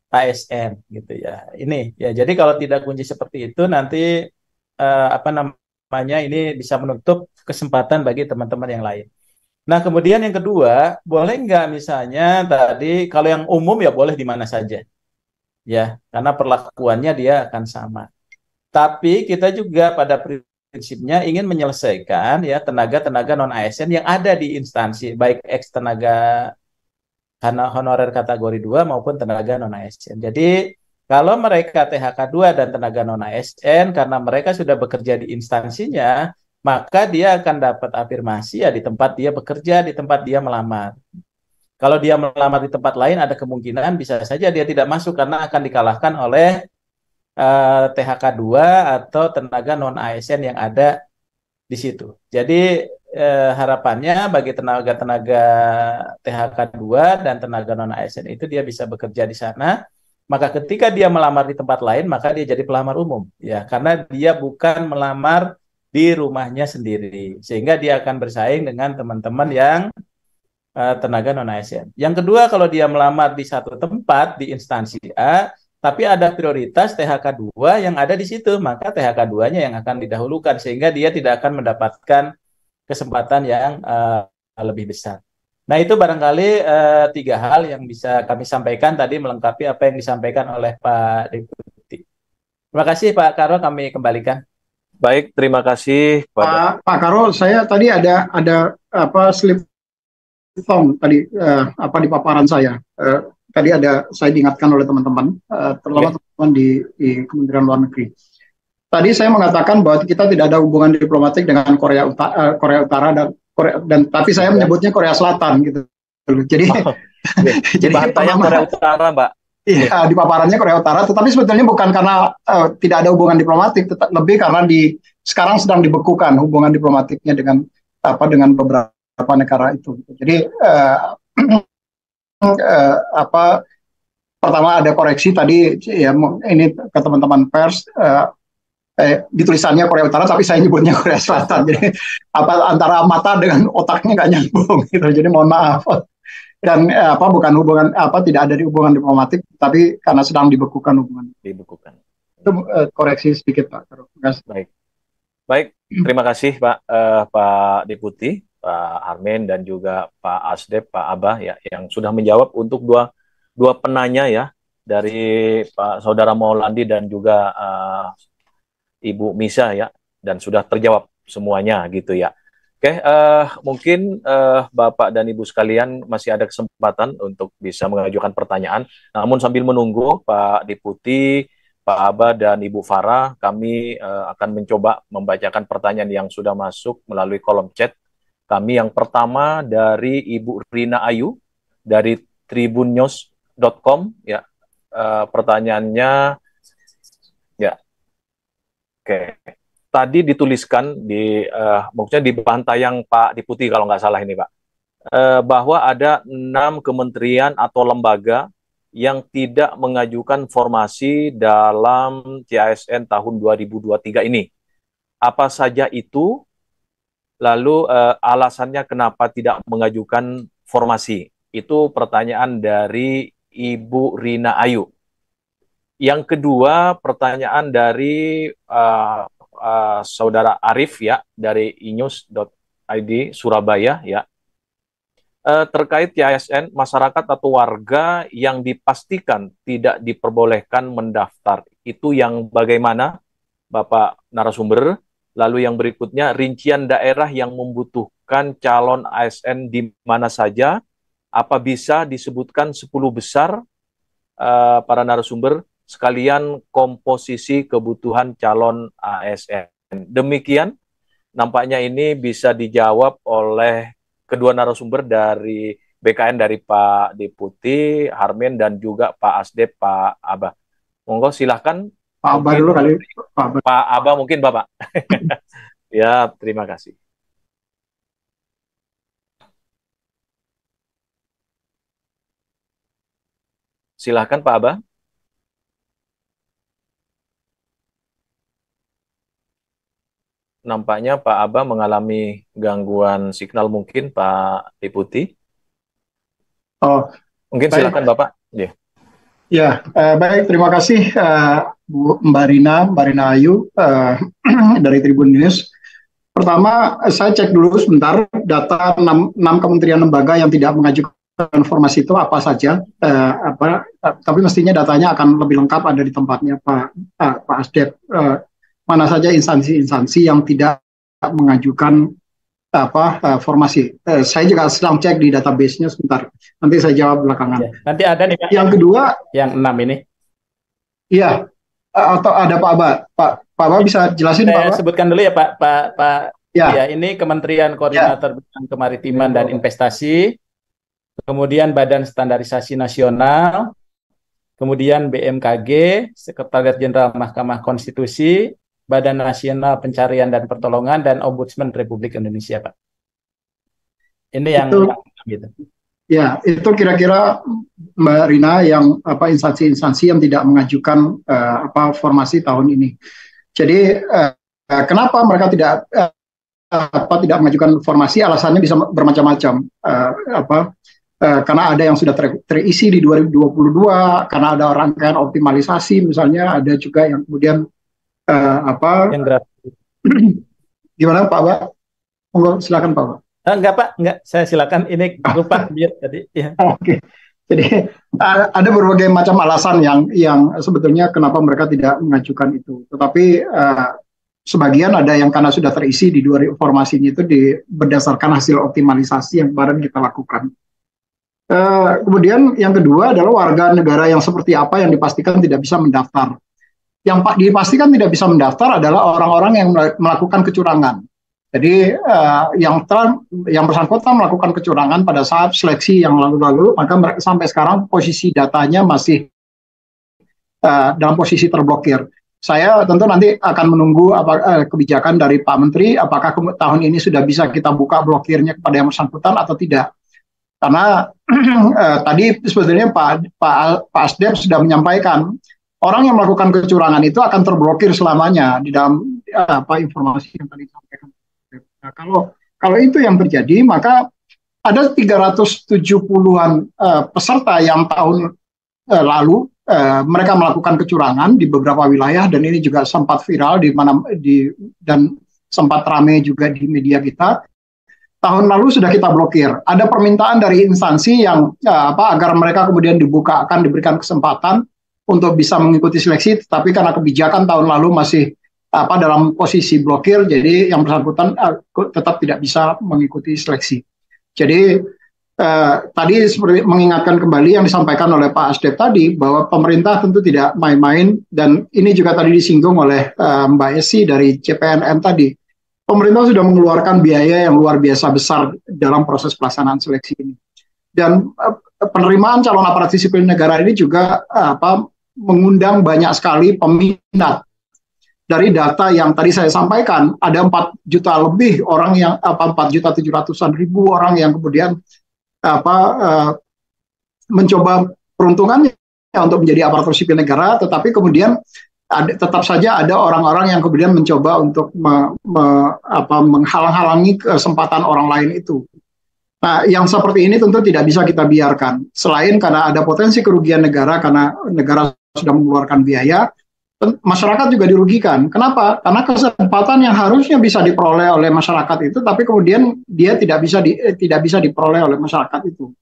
ASN gitu ya. Ini ya jadi kalau tidak kunci seperti itu nanti apa namanya ini bisa menutup kesempatan bagi teman-teman yang lain. Nah, kemudian yang kedua, boleh nggak misalnya tadi kalau yang umum ya boleh di mana saja ya, karena perlakuannya dia akan sama. Tapi kita juga pada prinsipnya ingin menyelesaikan ya tenaga-tenaga non ASN yang ada di instansi baik ex tenaga karena honorer kategori 2 maupun tenaga non ASN. Jadi kalau mereka THK 2 dan tenaga non ASN karena mereka sudah bekerja di instansinya, maka dia akan dapat afirmasi ya di tempat dia bekerja, di tempat dia melamar. Kalau dia melamar di tempat lain ada kemungkinan bisa saja dia tidak masuk karena akan dikalahkan oleh THK 2 atau tenaga non ASN yang ada di situ. Jadi harapannya bagi tenaga-tenaga THK 2 dan tenaga non ASN itu dia bisa bekerja di sana. Maka ketika dia melamar di tempat lain, maka dia jadi pelamar umum, ya, karena dia bukan melamar di rumahnya sendiri, sehingga dia akan bersaing dengan teman-teman yang tenaga non ASN. Yang kedua, kalau dia melamar di satu tempat di instansi A, tapi ada prioritas THK 2 yang ada di situ, maka THK 2-nya yang akan didahulukan sehingga dia tidak akan mendapatkan kesempatan yang lebih besar. Nah, itu barangkali 3 hal yang bisa kami sampaikan tadi melengkapi apa yang disampaikan oleh Pak Deputi. Terima kasih Pak Karo, kami kembalikan. Baik, terima kasih Pak Karo, saya tadi ada apa slip form tadi apa di paparan saya. Tadi saya diingatkan oleh teman-teman, terutama teman-teman di Kementerian Luar Negeri. Tadi saya mengatakan bahwa kita tidak ada hubungan diplomatik dengan Korea Utara dan tapi saya menyebutnya Korea Selatan gitu. Jadi jadi Korea Utara, Mbak. Iya, di paparannya Korea Utara, tetapi sebetulnya bukan karena tidak ada hubungan diplomatik, lebih karena sekarang sedang dibekukan hubungan diplomatiknya dengan beberapa negara itu. Jadi pertama ada koreksi tadi ya, ini ke teman-teman pers, di tulisannya Korea Utara tapi saya nyebutnya Korea Selatan. Jadi antara mata dengan otaknya nggak nyambung gitu. Jadi mohon maaf. Dan bukan hubungan tidak ada di hubungan diplomatik tapi karena sedang dibekukan hubungan. Dibekukan. Itu koreksi sedikit Pak. Baik, terima kasih Pak Deputi, Pak Harmen dan juga Pak Asdep, Pak Abah ya yang sudah menjawab untuk dua penanya ya dari Pak Saudara Maulandi dan juga Ibu Misa ya, dan sudah terjawab semuanya gitu ya. Oke, mungkin Bapak dan Ibu sekalian masih ada kesempatan untuk bisa mengajukan pertanyaan. Namun sambil menunggu Pak Deputi, Pak Abah dan Ibu Farah, kami akan mencoba membacakan pertanyaan yang sudah masuk melalui kolom chat kami. Yang pertama dari Ibu Rina Ayu dari tribunnews.com ya. Pertanyaannya ya. Oke. Tadi dituliskan maksudnya di pantayang Pak Deputi kalau nggak salah ini Pak, bahwa ada 6 kementerian atau lembaga yang tidak mengajukan formasi dalam CASN tahun 2023 ini. Apa saja itu? Lalu alasannya kenapa tidak mengajukan formasi? Itu pertanyaan dari Ibu Rina Ayu. Yang kedua, pertanyaan dari Saudara Arif ya dari inews.id Surabaya ya. Terkait CASN, masyarakat atau warga yang dipastikan tidak diperbolehkan mendaftar. Itu yang bagaimana, Bapak narasumber? Lalu yang berikutnya, rincian daerah yang membutuhkan calon ASN di mana saja? Apa bisa disebutkan 10 besar para narasumber? Sekalian komposisi kebutuhan calon ASN. Demikian, nampaknya ini bisa dijawab oleh kedua narasumber dari BKN, dari Pak Deputi Harmen dan juga Pak Asdep, Pak Abah. Monggo silahkan. Pak Abah dulu kali. Pak Abah mungkin Bapak. Ya, terima kasih. Silahkan Pak Aba. Nampaknya Pak Aba mengalami gangguan signal mungkin, Pak Deputi. Oh, Mungkin baik. silakan Bapak. Ya. Ya, baik. Terima kasih Bu Mbak Rina Ayu dari Tribun News. Pertama, saya cek dulu sebentar data 6 kementerian lembaga yang tidak mengajukan informasi itu apa saja. Tapi mestinya datanya akan lebih lengkap ada di tempatnya Pak Asdep. Mana saja instansi-instansi yang tidak mengajukan formasi. Saya juga sedang cek di database-nya sebentar. Nanti saya jawab belakangan. Ya, nanti ada nih Pak. Yang kedua, yang 6 ini. Iya, atau ada Pak Aba. Pak Aba bisa jelasin Pak Aba? Saya sebutkan dulu ya Pak. Ya. Ya, ini Kementerian Koordinator Bidang Kemaritiman dan Investasi, kemudian Badan Standarisasi Nasional, kemudian BMKG, Sekretariat Jenderal Mahkamah Konstitusi, Badan Nasional Pencarian dan Pertolongan, dan Ombudsman Republik Indonesia, Pak. Ini yang gitu. Ya, itu kira-kira Mbak Rina yang instansi-instansi yang tidak mengajukan formasi tahun ini. Jadi kenapa mereka tidak mengajukan formasi? Alasannya bisa bermacam-macam. Karena ada yang sudah terisi di 2022, karena ada rangkaian optimalisasi, misalnya ada juga yang kemudian yang gratis. Gimana Pak Ba? Monggo silakan Pak Ba. Enggak Pak, enggak. Saya silakan. Ini lupa biar tadi. Ya. Oke. Jadi ada berbagai macam alasan yang sebetulnya kenapa mereka tidak mengajukan itu. Tetapi sebagian ada yang karena sudah terisi di dua formasinya itu berdasarkan hasil optimalisasi yang kemarin kita lakukan. Kemudian yang kedua adalah warga negara yang seperti apa yang dipastikan tidak bisa mendaftar. Yang dipastikan tidak bisa mendaftar adalah orang-orang yang melakukan kecurangan. Jadi yang bersangkutan melakukan kecurangan pada saat seleksi yang lalu-lalu, maka sampai sekarang posisi datanya masih dalam posisi terblokir. Saya tentu nanti akan menunggu kebijakan dari Pak Menteri, apakah tahun ini sudah bisa kita buka blokirnya kepada yang bersangkutan atau tidak. Karena tadi sebetulnya Pak Asdep sudah menyampaikan, orang yang melakukan kecurangan itu akan terblokir selamanya di dalam informasi yang tadi disampaikan. Nah, kalau itu yang terjadi, maka ada 370-an peserta yang tahun lalu mereka melakukan kecurangan di beberapa wilayah, dan ini juga sempat viral dan sempat ramai juga di media kita. Tahun lalu sudah kita blokir. Ada permintaan dari instansi yang agar mereka kemudian akan diberikan kesempatan untuk bisa mengikuti seleksi, tetapi karena kebijakan tahun lalu masih dalam posisi blokir, jadi yang bersangkutan tetap tidak bisa mengikuti seleksi. Jadi tadi seperti mengingatkan kembali yang disampaikan oleh Pak Asdep tadi, bahwa pemerintah tentu tidak main-main, dan ini juga tadi disinggung oleh Mbak Esi dari CPNM tadi. Pemerintah sudah mengeluarkan biaya yang luar biasa besar dalam proses pelaksanaan seleksi ini. Dan penerimaan calon aparatur sipil negara ini juga mengundang banyak sekali peminat. Dari data yang tadi saya sampaikan, ada 4 juta lebih orang yang 4.700.000 orang yang kemudian mencoba peruntungannya untuk menjadi aparatur sipil negara, tetapi kemudian tetap saja ada orang-orang yang kemudian mencoba untuk menghalang-halangi kesempatan orang lain itu. Nah, yang seperti ini tentu tidak bisa kita biarkan. Selain karena ada potensi kerugian negara karena negara sudah mengeluarkan biaya, masyarakat juga dirugikan. Kenapa? Karena kesempatan yang harusnya bisa diperoleh oleh masyarakat itu, tapi kemudian dia tidak bisa diperoleh oleh masyarakat itu.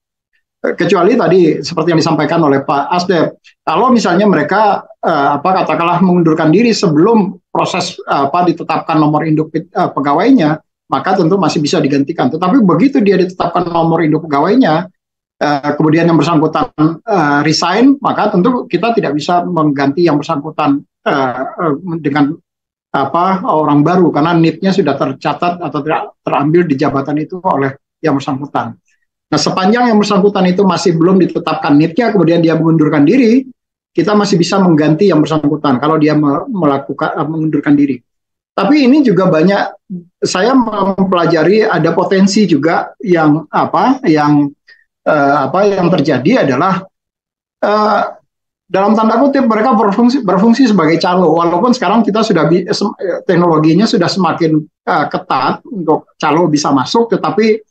Kecuali tadi seperti yang disampaikan oleh Pak Asdep, kalau misalnya mereka katakanlah mengundurkan diri sebelum proses ditetapkan nomor induk pegawainya, maka tentu masih bisa digantikan. Tetapi begitu dia ditetapkan nomor induk pegawainya, kemudian yang bersangkutan resign, maka tentu kita tidak bisa mengganti yang bersangkutan dengan orang baru, karena NIP-nya sudah tercatat atau terambil di jabatan itu oleh yang bersangkutan. Nah, sepanjang yang bersangkutan itu masih belum ditetapkan NIP-nya, kemudian dia mengundurkan diri, kita masih bisa mengganti yang bersangkutan kalau dia mengundurkan diri. Tapi ini juga banyak, saya mempelajari ada potensi juga yang terjadi adalah dalam tanda kutip mereka berfungsi sebagai calo, walaupun sekarang kita sudah teknologinya sudah semakin ketat untuk calo bisa masuk, tetapi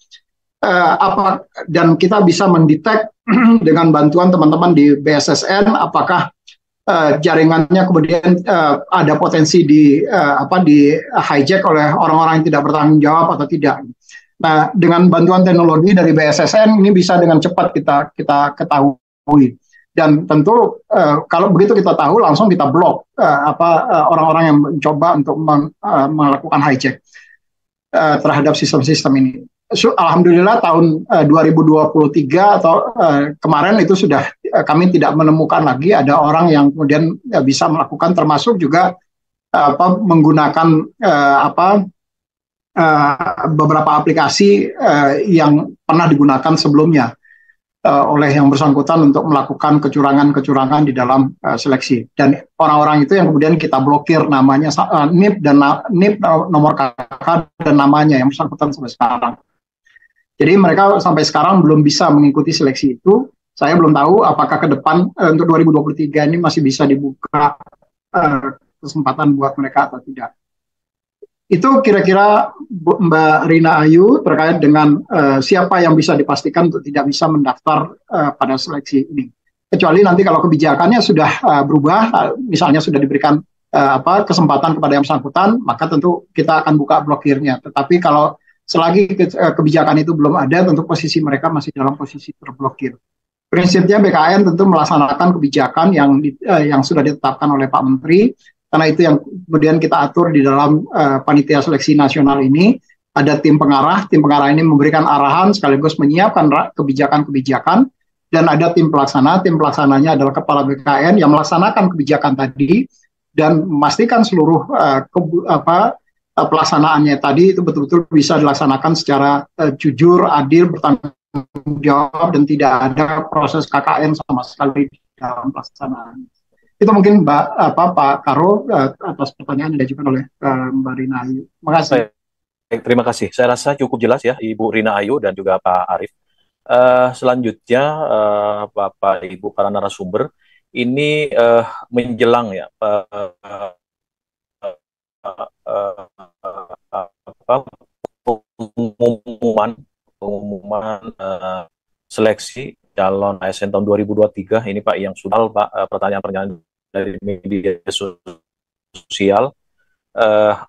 dan kita bisa mendetek dengan bantuan teman-teman di BSSN apakah jaringannya kemudian ada potensi di hijack oleh orang-orang yang tidak bertanggung jawab atau tidak. Nah, dengan bantuan teknologi dari BSSN ini bisa dengan cepat kita ketahui. Dan tentu kalau begitu kita tahu langsung kita blok orang-orang yang mencoba untuk melakukan hijack terhadap sistem-sistem ini. Alhamdulillah tahun 2023 atau kemarin itu sudah kami tidak menemukan lagi ada orang yang kemudian bisa melakukan, termasuk juga menggunakan beberapa aplikasi yang pernah digunakan sebelumnya oleh yang bersangkutan untuk melakukan kecurangan-kecurangan di dalam seleksi. Dan orang-orang itu yang kemudian kita blokir namanya, NIP nomor KK dan namanya yang bersangkutan sampai sekarang. Jadi mereka sampai sekarang belum bisa mengikuti seleksi itu. Saya belum tahu apakah ke depan untuk 2023 ini masih bisa dibuka kesempatan buat mereka atau tidak. Itu kira-kira Mbak Rina Ayu terkait dengan siapa yang bisa dipastikan untuk tidak bisa mendaftar pada seleksi ini. Kecuali nanti kalau kebijakannya sudah berubah, misalnya sudah diberikan kesempatan kepada yang bersangkutan, maka tentu kita akan buka blokirnya. Tetapi kalau selagi kebijakan itu belum ada, tentu posisi mereka masih dalam posisi terblokir. Prinsipnya BKN tentu melaksanakan kebijakan yang sudah ditetapkan oleh Pak Menteri, karena itu yang kemudian kita atur di dalam panitia seleksi nasional ini. Ada tim pengarah ini memberikan arahan sekaligus menyiapkan kebijakan-kebijakan, dan ada tim pelaksananya adalah Kepala BKN yang melaksanakan kebijakan tadi dan memastikan seluruh pelaksanaannya tadi itu betul-betul bisa dilaksanakan secara jujur, adil, bertanggung jawab, dan tidak ada proses KKN sama sekali di dalam pelaksanaan. Itu mungkin Pak Karo atas pertanyaan yang diajukan oleh Mbak Rina Ayu. Terima kasih. Terima kasih. Saya rasa cukup jelas ya Ibu Rina Ayu dan juga Pak Arief. Selanjutnya Bapak Ibu para narasumber, ini menjelang ya pengumuman seleksi calon ASN tahun 2023 ini Pak, yang sudah Pak, pertanyaan-pertanyaan dari media sosial.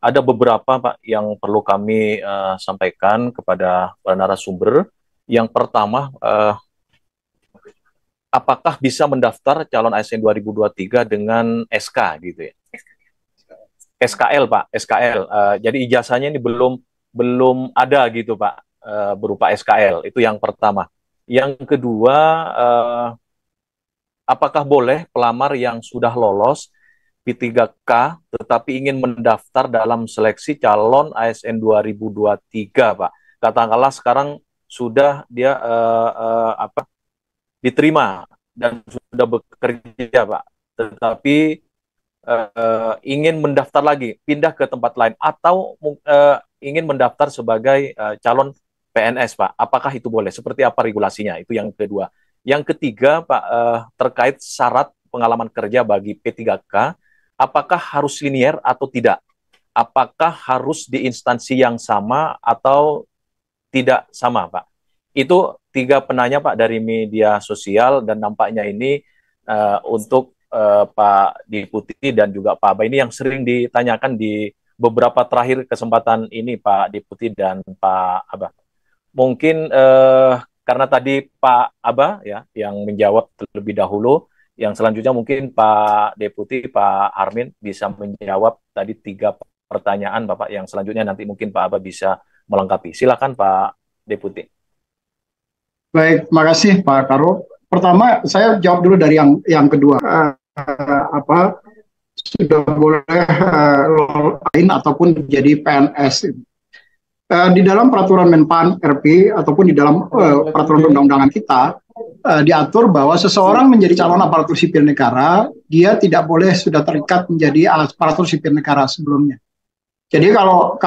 Ada beberapa Pak yang perlu kami sampaikan kepada para narasumber. Yang pertama, apakah bisa mendaftar calon ASN 2023 dengan SK gitu ya? SKL Pak, SKL. Jadi ijazahnya ini belum ada gitu Pak, berupa SKL. Itu yang pertama. Yang kedua, apakah boleh pelamar yang sudah lolos P3K tetapi ingin mendaftar dalam seleksi calon ASN 2023 Pak? Katakanlah sekarang sudah dia diterima dan sudah bekerja Pak, tetapi ingin mendaftar lagi, pindah ke tempat lain, atau ingin mendaftar sebagai calon PNS, Pak. Apakah itu boleh? Seperti apa regulasinya? Itu yang kedua. Yang ketiga, Pak, terkait syarat pengalaman kerja bagi P3K, apakah harus linier atau tidak? Apakah harus di instansi yang sama atau tidak sama, Pak? Itu 3 penanya, Pak, dari media sosial, dan nampaknya ini untuk Pak Deputi dan juga Pak Aba ini yang sering ditanyakan di beberapa terakhir kesempatan ini, Pak Deputi dan Pak Aba. Mungkin karena tadi Pak Aba ya yang menjawab terlebih dahulu, yang selanjutnya mungkin Pak Deputi, Pak Armin bisa menjawab tadi 3 pertanyaan Bapak, yang selanjutnya nanti mungkin Pak Aba bisa melengkapi. Silakan Pak Deputi. Baik, terima kasih Pak Karo. Pertama, saya jawab dulu dari yang kedua. Sudah boleh lain ataupun jadi PNS. Di dalam peraturan Menpan RP ataupun di dalam peraturan undang-undangan kita diatur bahwa seseorang menjadi calon aparatur sipil negara, dia tidak boleh sudah terikat menjadi aparatur sipil negara sebelumnya. Jadi kalau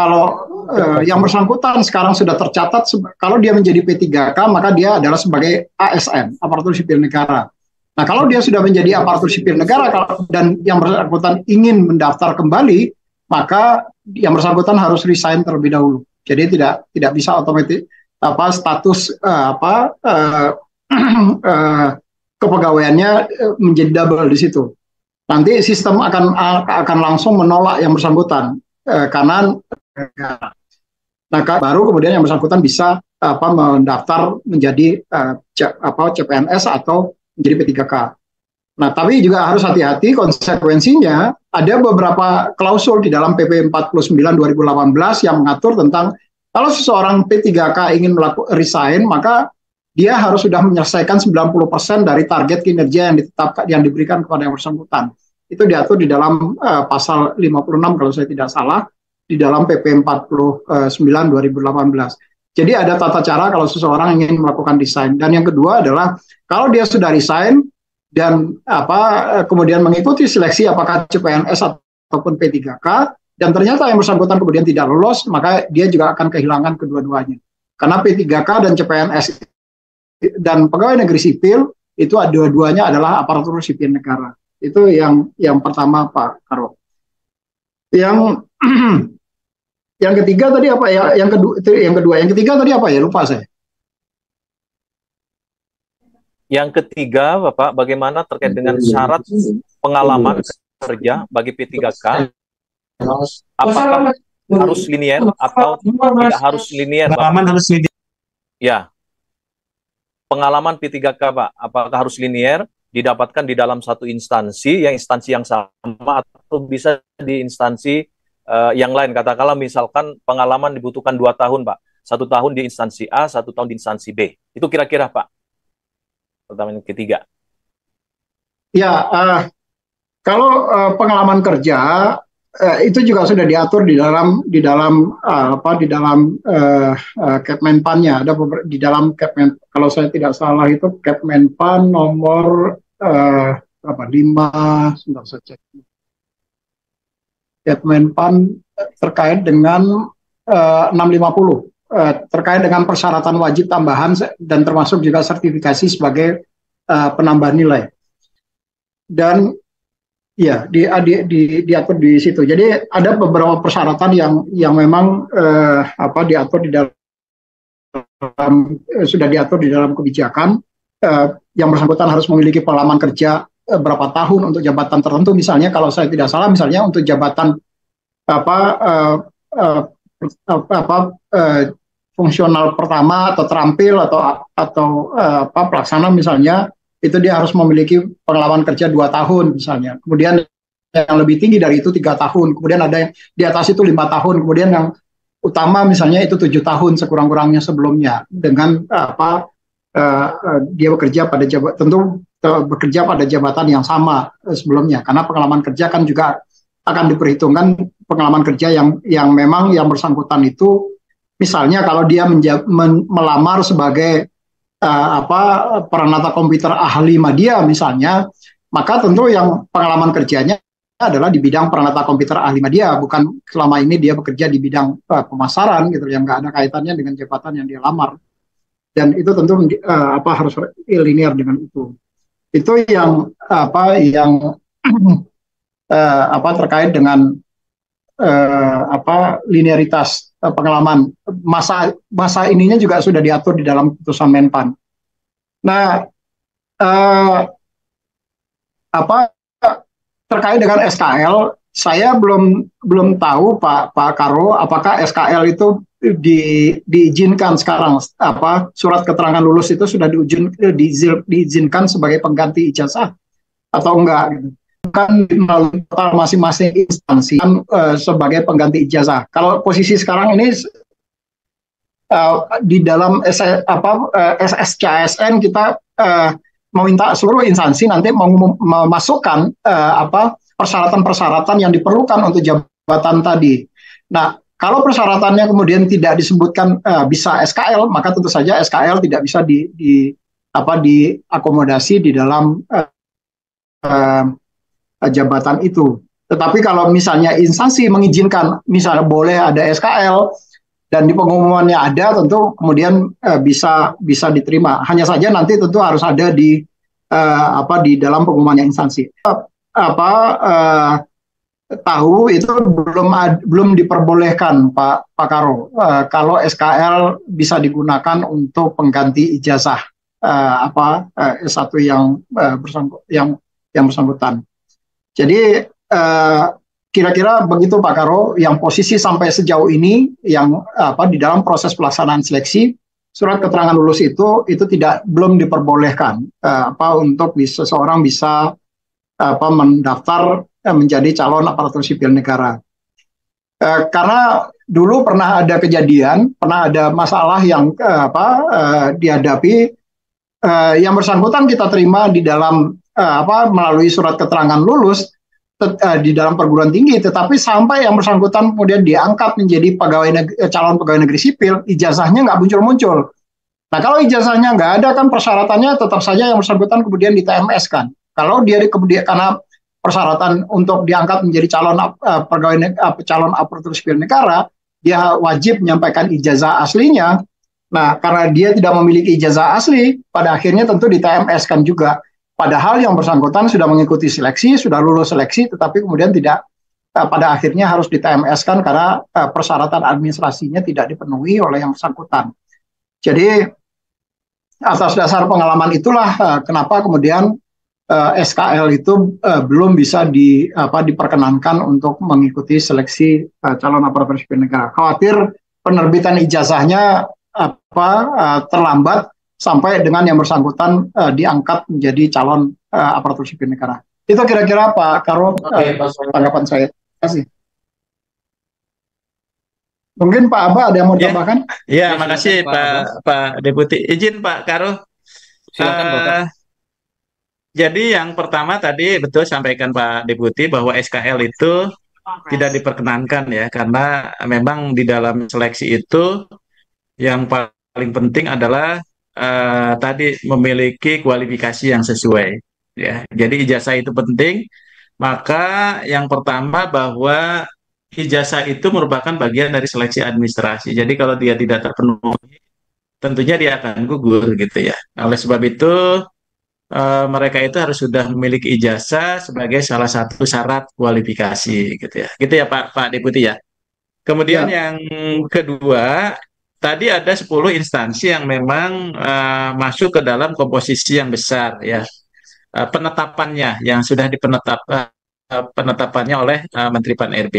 yang bersangkutan sekarang sudah tercatat, kalau dia menjadi P3K, maka dia adalah sebagai ASN, aparatur sipil negara. Nah, kalau dia sudah menjadi aparatur sipil negara dan yang bersangkutan ingin mendaftar kembali, maka yang bersangkutan harus resign terlebih dahulu. Jadi tidak bisa otomatis status kepegawaiannya menjadi double di situ. Nanti sistem akan langsung menolak yang bersangkutan karena baru kemudian yang bersangkutan bisa mendaftar menjadi CPNS atau menjadi P3K. Nah, tapi juga harus hati-hati konsekuensinya. Ada beberapa klausul di dalam PP 49 2018 yang mengatur tentang kalau seseorang P3K ingin resign, maka dia harus sudah menyelesaikan 90% dari target kinerja yang ditetapkan, yang diberikan kepada yang bersangkutan. Itu diatur di dalam pasal 56 kalau saya tidak salah, di dalam PP 49 2018. Jadi ada tata cara kalau seseorang ingin melakukan resign. Dan yang kedua adalah kalau dia sudah resign dan kemudian mengikuti seleksi apakah CPNS ataupun P3K dan ternyata yang bersangkutan kemudian tidak lolos, maka dia juga akan kehilangan kedua-duanya. Karena P3K dan CPNS dan pegawai negeri sipil itu dua-duanya adalah aparatur sipil negara. Itu yang pertama, Pak Karo. Yang ketiga tadi apa ya? Yang ketiga tadi apa ya? Lupa saya. Yang ketiga, Bapak, bagaimana terkait dengan syarat pengalaman kerja bagi P3K? Apakah harus linear atau tidak harus linear, Bapak? Pengalaman harus linear. Ya. Pengalaman P3K, Pak, apakah harus linear, didapatkan di dalam satu instansi yang sama, atau bisa di instansi yang lain? Katakanlah misalkan pengalaman dibutuhkan 2 tahun, Pak. 1 tahun di instansi A, 1 tahun di instansi B. Itu kira-kira, Pak. Pertanyaan ketiga. Ya, kalau pengalaman kerja itu juga sudah diatur di dalam Kepmenpan-nya. Ada di dalam Kepmen, kalau saya tidak salah itu Kepmenpan nomor 5, sebentar saya cek. Kepmenpan terkait dengan 650 terkait dengan persyaratan wajib tambahan dan termasuk juga sertifikasi sebagai penambah nilai. Dan ya diatur di situ. Jadi ada beberapa persyaratan yang memang diatur di dalam sudah diatur di dalam kebijakan. Yang bersangkutan harus memiliki pengalaman kerja berapa tahun untuk jabatan tertentu, misalnya kalau saya tidak salah misalnya untuk jabatan fungsional pertama atau terampil atau pelaksana misalnya, itu dia harus memiliki pengalaman kerja 2 tahun misalnya. Kemudian yang lebih tinggi dari itu 3 tahun, kemudian ada yang di atas itu 5 tahun, kemudian yang utama misalnya itu 7 tahun sekurang-kurangnya sebelumnya, dengan dia bekerja pada bekerja pada jabatan yang sama sebelumnya, karena pengalaman kerja kan juga akan diperhitungkan pengalaman kerja yang memang yang bersangkutan itu, misalnya kalau dia melamar sebagai peranata komputer ahli media misalnya, maka tentu yang pengalaman kerjanya adalah di bidang peranata komputer ahli media, bukan selama ini dia bekerja di bidang pemasaran gitu, yang nggak ada kaitannya dengan jabatan yang dia lamar. Dan itu tentu harus linear dengan itu. Itu yang terkait dengan linearitas pengalaman. Masa ininya juga sudah diatur di dalam putusan Menpan. Nah, terkait dengan SKL, saya belum tahu Pak Karo, apakah SKL itu diizinkan sekarang, surat keterangan lulus itu sudah diizinkan sebagai pengganti ijazah atau enggak gitu. Kan melalui portal masing-masing instansi sebagai pengganti ijazah. Kalau posisi sekarang ini di dalam SSCASN kita meminta seluruh instansi nanti memasukkan persyaratan-persyaratan yang diperlukan untuk jabatan tadi. Nah, kalau persyaratannya kemudian tidak disebutkan bisa SKL, maka tentu saja SKL tidak bisa diakomodasi di dalam jabatan itu. Tetapi kalau misalnya instansi mengizinkan, misalnya boleh ada SKL dan di pengumumannya ada, tentu kemudian bisa diterima. Hanya saja nanti tentu harus ada di di dalam pengumumannya instansi. Apa tahu itu belum diperbolehkan Pak Karo kalau SKL bisa digunakan untuk pengganti ijazah S1 yang bersangkutan. Jadi kira-kira begitu Pak Karo, yang posisi sampai sejauh ini yang di dalam proses pelaksanaan seleksi surat keterangan lulus itu belum diperbolehkan untuk seseorang bisa mendaftar menjadi calon aparatur sipil negara. Karena dulu pernah ada kejadian, pernah ada masalah yang dihadapi, yang bersangkutan kita terima di dalam melalui surat keterangan lulus di dalam perguruan tinggi, tetapi sampai yang bersangkutan kemudian diangkat menjadi calon pegawai negeri sipil, ijazahnya nggak muncul-muncul. Nah, kalau ijazahnya nggak ada, kan persyaratannya tetap saja yang bersangkutan kemudian di TMS kan. Kalau dia kemudian karena persyaratan untuk diangkat menjadi calon aparatur sipil negara, dia wajib menyampaikan ijazah aslinya. Nah, karena dia tidak memiliki ijazah asli, pada akhirnya tentu di TMS kan juga. Padahal yang bersangkutan sudah mengikuti seleksi, sudah lulus seleksi, tetapi kemudian tidak pada akhirnya harus di TMS kan karena persyaratan administrasinya tidak dipenuhi oleh yang bersangkutan. Jadi atas dasar pengalaman itulah kenapa kemudian SKL itu belum bisa diperkenankan untuk mengikuti seleksi calon aparatur sipil negara. Khawatir penerbitan ijazahnya terlambat sampai dengan yang bersangkutan diangkat menjadi calon aparatur sipil negara. Itu kira-kira Pak Karo tanggapan saya. Terima kasih. Mungkin Pak Aba ada yang mau ditambahkan? Ya, makasih Pak Deputi. Izin Pak Karo. Silakan Bapak. Jadi yang pertama tadi betul sampaikan Pak Deputi bahwa SKL itu tidak diperkenankan ya, karena memang di dalam seleksi itu yang paling penting adalah tadi memiliki kualifikasi yang sesuai ya. Jadi ijazah itu penting. Maka yang pertama bahwa ijazah itu merupakan bagian dari seleksi administrasi. Jadi kalau dia tidak terpenuhi, tentunya dia akan gugur gitu ya. Oleh sebab itu mereka itu harus sudah memiliki ijazah sebagai salah satu syarat kualifikasi gitu ya. Gitu ya Pak Deputi ya. Kemudian yang kedua, tadi ada 10 instansi yang memang masuk ke dalam komposisi yang besar ya. Penetapannya yang sudah penetapannya oleh Menteri Pan-RB.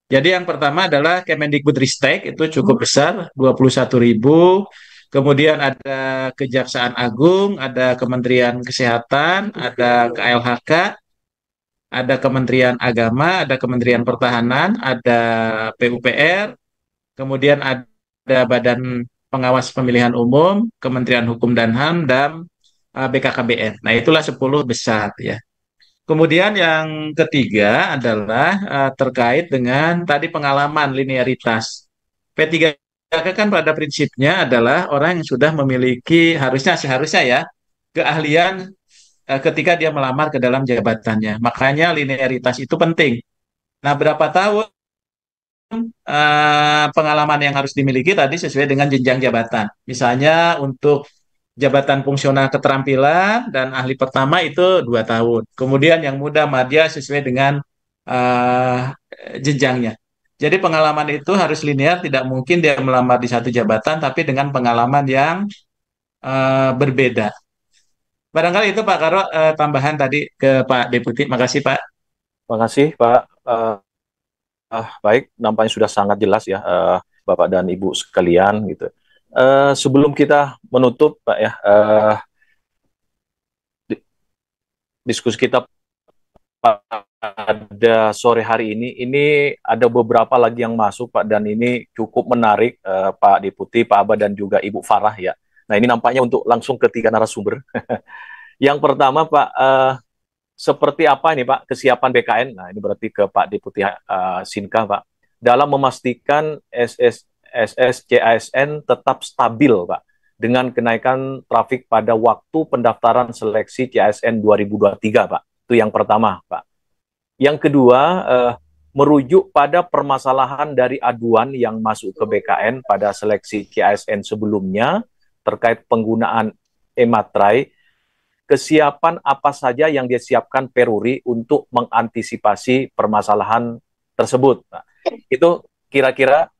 Jadi yang pertama adalah Kemendikbudristek itu cukup besar, 21.000. Kemudian ada Kejaksaan Agung, ada Kementerian Kesehatan, ada KLHK, ada Kementerian Agama, ada Kementerian Pertahanan, ada PUPR, kemudian ada Badan Pengawas Pemilihan Umum, Kementerian Hukum dan HAM, dan BKKBN. Nah, itulah 10 besar ya. Kemudian yang ketiga adalah terkait dengan tadi pengalaman linearitas. P3K kan pada prinsipnya adalah orang yang sudah memiliki seharusnya ya keahlian ketika dia melamar ke dalam jabatannya. Makanya linearitas itu penting. Nah, berapa tahun pengalaman yang harus dimiliki tadi sesuai dengan jenjang jabatan. Misalnya untuk jabatan fungsional keterampilan dan ahli pertama itu 2 tahun. Kemudian yang muda madya sesuai dengan jenjangnya. Jadi pengalaman itu harus linear, tidak mungkin dia melamar di satu jabatan, tapi dengan pengalaman yang berbeda. Barangkali itu Pak Karo tambahan tadi ke Pak Deputi. Makasih Pak. Makasih Pak. Baik, nampaknya sudah sangat jelas ya Bapak dan Ibu sekalian gitu. Sebelum kita menutup Pak ya, diskusi kita pada sore hari ini ada beberapa lagi yang masuk Pak, dan ini cukup menarik Pak Deputi, Pak Aba dan juga Ibu Farah ya. Nah, ini nampaknya untuk langsung ketiga narasumber. Yang pertama Pak, seperti apa ini Pak kesiapan BKN? Nah, ini berarti ke Pak Deputi Sinka Pak, dalam memastikan SSCASN tetap stabil Pak dengan kenaikan trafik pada waktu pendaftaran seleksi CASN 2023 Pak. Itu yang pertama Pak. Yang kedua, merujuk pada permasalahan dari aduan yang masuk ke BKN pada seleksi CASN sebelumnya terkait penggunaan e-materai kesiapan apa saja yang disiapkan Peruri untuk mengantisipasi permasalahan tersebut. Nah, itu kira-kira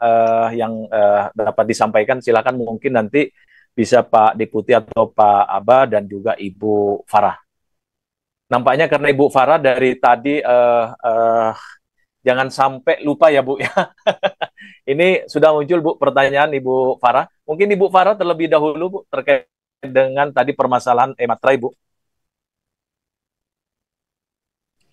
yang dapat disampaikan. Silakan, mungkin nanti bisa Pak Deputi atau Pak Aba dan juga Ibu Farah. Nampaknya karena Ibu Farah dari tadi jangan sampai lupa ya Bu ya. Ini sudah muncul Bu pertanyaan Ibu Farah. Mungkin Ibu Farah terlebih dahulu Bu terkait dengan tadi permasalahan e-materai Bu.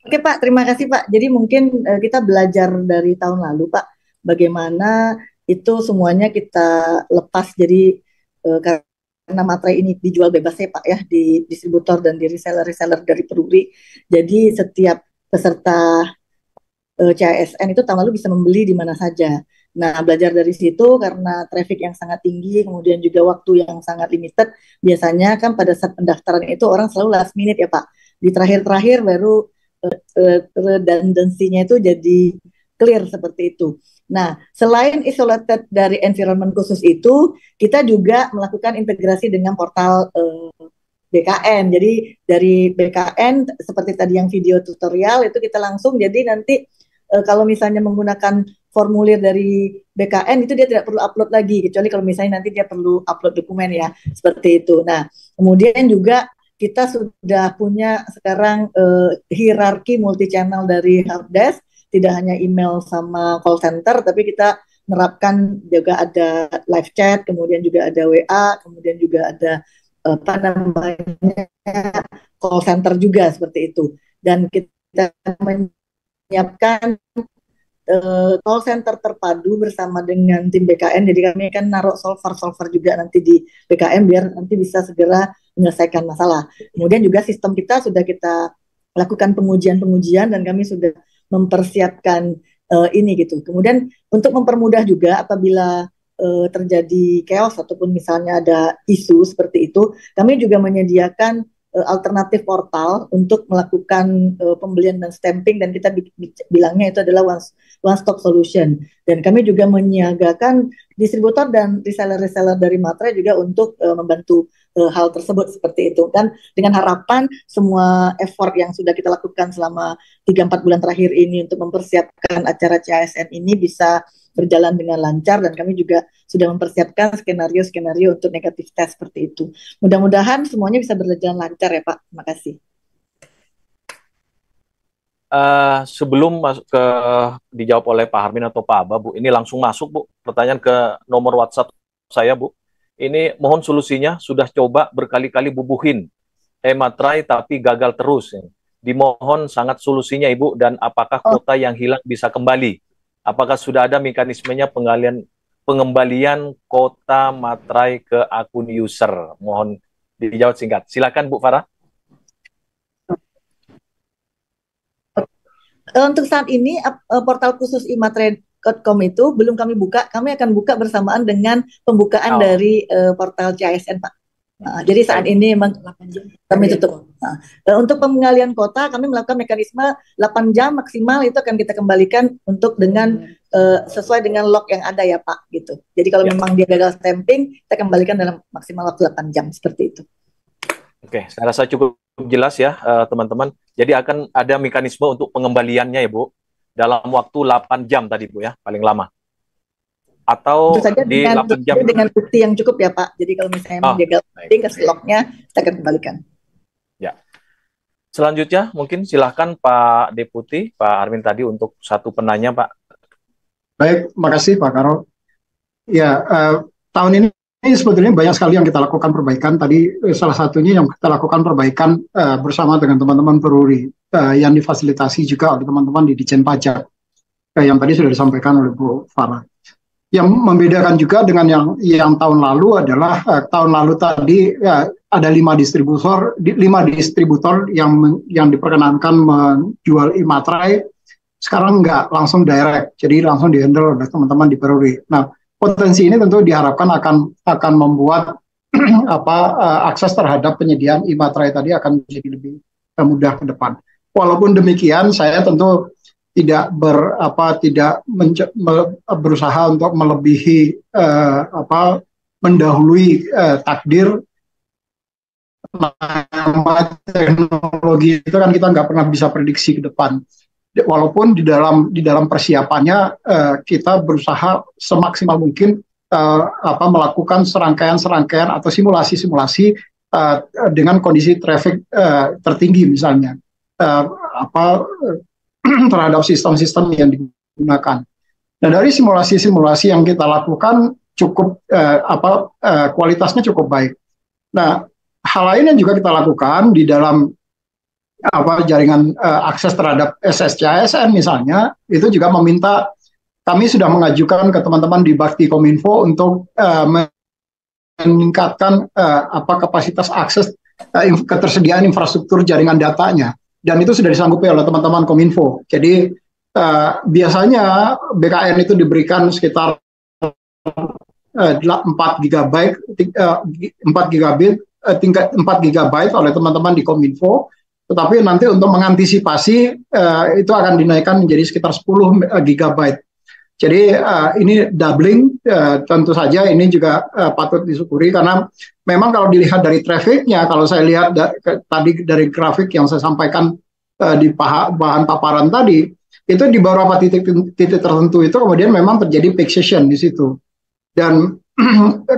Oke Pak, terima kasih Pak. Jadi mungkin kita belajar dari tahun lalu Pak, bagaimana itu semuanya kita lepas. Jadi karena materai ini dijual bebas ya Pak ya, di distributor dan di reseller-reseller dari Peruri. Jadi setiap peserta CASN itu tahun lalu bisa membeli di mana saja. Nah, belajar dari situ karena traffic yang sangat tinggi, kemudian juga waktu yang sangat limited, biasanya kan pada saat pendaftaran itu orang selalu last minute ya Pak. Di terakhir-terakhir baru redundancy-nya itu jadi clear seperti itu. Nah, selain isolated dari environment khusus itu, kita juga melakukan integrasi dengan portal BKN. Jadi dari BKN, seperti tadi yang video tutorial, itu kita langsung, jadi nanti kalau misalnya menggunakan formulir dari BKN, itu dia tidak perlu upload lagi, kecuali kalau misalnya nanti dia perlu upload dokumen ya, seperti itu. Nah, kemudian juga kita sudah punya sekarang hierarki multi-channel dari helpdesk, tidak hanya email sama call center, tapi kita menerapkan juga ada live chat, kemudian juga ada WA, kemudian juga ada apa namanya call center juga seperti itu. Dan kita menyiapkan call center terpadu bersama dengan tim BKN. Jadi kami kan naruh solver juga nanti di BKN biar nanti bisa segera menyelesaikan masalah. Kemudian juga sistem kita sudah kita lakukan pengujian dan kami sudah mempersiapkan ini gitu. Kemudian untuk mempermudah juga apabila terjadi chaos ataupun misalnya ada isu seperti itu, kami juga menyediakan alternatif portal untuk melakukan pembelian dan stamping, dan kita bilangnya itu adalah one stop solution. Dan kami juga menyiagakan distributor dan reseller dari materai juga untuk membantu hal tersebut seperti itu. Dan dengan harapan semua effort yang sudah kita lakukan selama 3-4 bulan terakhir ini untuk mempersiapkan acara CASN ini bisa berjalan dengan lancar, dan kami juga sudah mempersiapkan skenario-skenario untuk negatif test seperti itu. Mudah-mudahan semuanya bisa berjalan lancar ya Pak. Terima kasih. Sebelum masuk ke dijawab oleh Pak Harmin atau Pak Aba, Bu, ini langsung masuk Bu pertanyaan ke nomor WhatsApp saya Bu. Ini mohon solusinya, sudah coba berkali-kali bubuhin e-materai tapi gagal terus. Dimohon sangat solusinya Ibu, dan apakah kuota yang hilang bisa kembali? Apakah sudah ada mekanismenya pengembalian kuota materai ke akun user? Mohon dijawab singkat. Silakan Bu Farah. Untuk saat ini portal khusus imaterai.com itu belum kami buka. Kami akan buka bersamaan dengan pembukaan dari portal CASN Pak. Nah, jadi saat ini memang kami tutup. Nah, untuk pengembalian kota kami melakukan mekanisme 8 jam maksimal, itu akan kita kembalikan untuk dengan sesuai dengan log yang ada ya Pak gitu. Jadi kalau memang dia gagal stamping, kita kembalikan dalam maksimal waktu 8 jam seperti itu. Oke, saya rasa cukup jelas ya teman-teman. Jadi akan ada mekanisme untuk pengembaliannya ya Bu, dalam waktu 8 jam tadi Bu ya, paling lama. Atau di 8 jam dengan bukti yang cukup ya Pak. Jadi kalau misalnya gagal ke slotnya, kita akan kembalikan. Ya. Selanjutnya mungkin silahkan Pak Deputi, Pak Armin tadi untuk satu penanya Pak. Baik, makasih Pak Karo. Ya, tahun ini sebetulnya banyak sekali yang kita lakukan perbaikan. Tadi salah satunya yang kita lakukan perbaikan bersama dengan teman-teman Peruri yang difasilitasi juga oleh teman-teman di Ditjen Pajak yang tadi sudah disampaikan oleh Bu Farah. Yang membedakan juga dengan yang tahun lalu adalah tahun lalu tadi ada 5 distributor yang diperkenankan menjual e-materai. Sekarang nggak langsung direct, jadi langsung dihandle oleh teman-teman di Peruri. Nah, potensi ini tentu diharapkan akan membuat akses terhadap penyediaan e-materai tadi akan menjadi lebih mudah ke depan. Walaupun demikian, saya tentu tidak berusaha untuk melebihi mendahului takdir Nama teknologi itu kan kita nggak pernah bisa prediksi ke depan. Walaupun di dalam persiapannya kita berusaha semaksimal mungkin melakukan serangkaian atau simulasi-simulasi dengan kondisi traffic tertinggi misalnya terhadap sistem-sistem yang digunakan. Nah, dari simulasi-simulasi yang kita lakukan cukup kualitasnya cukup baik. Nah, hal lain yang juga kita lakukan di dalam jaringan akses terhadap SSC-ASN misalnya, itu juga meminta, kami sudah mengajukan ke teman-teman di Bakti Kominfo untuk meningkatkan kapasitas akses ketersediaan infrastruktur jaringan datanya, dan itu sudah disanggupi oleh teman-teman Kominfo. Jadi biasanya BKN itu diberikan sekitar 4 GB oleh teman-teman di Kominfo, tetapi nanti untuk mengantisipasi itu akan dinaikkan menjadi sekitar 10 GB. Jadi ini doubling, tentu saja ini juga patut disyukuri, karena memang kalau dilihat dari trafficnya, kalau saya lihat tadi dari grafik yang saya sampaikan di bahan paparan tadi, itu di beberapa titik tertentu itu kemudian memang terjadi peak session di situ. Dan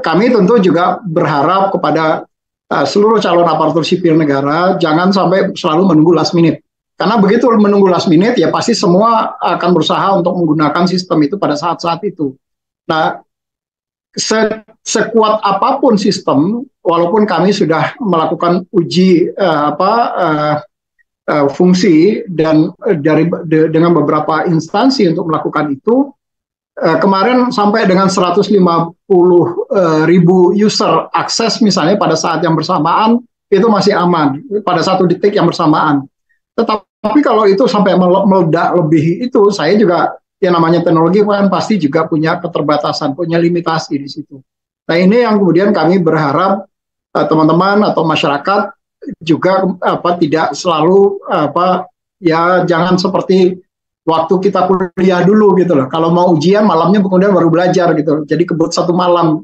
kami tentu juga berharap kepada seluruh calon aparatur sipil negara jangan sampai selalu menunggu last minute. Karena begitu menunggu last minute, ya pasti semua akan berusaha untuk menggunakan sistem itu pada saat-saat itu. Nah, sekuat apapun sistem, walaupun kami sudah melakukan uji fungsi dan dengan beberapa instansi untuk melakukan itu, kemarin sampai dengan 150.000 user akses misalnya pada saat yang bersamaan, itu masih aman pada satu detik yang bersamaan. Tetapi kalau itu sampai meledak lebih, itu saya juga, yang namanya teknologi kan pasti juga punya keterbatasan, punya limitasi di situ. Nah, ini yang kemudian kami berharap teman-teman atau masyarakat juga tidak selalu jangan seperti waktu kita kuliah dulu gitu loh. Kalau mau ujian malamnya kemudian baru belajar gitu. Jadi kebut satu malam.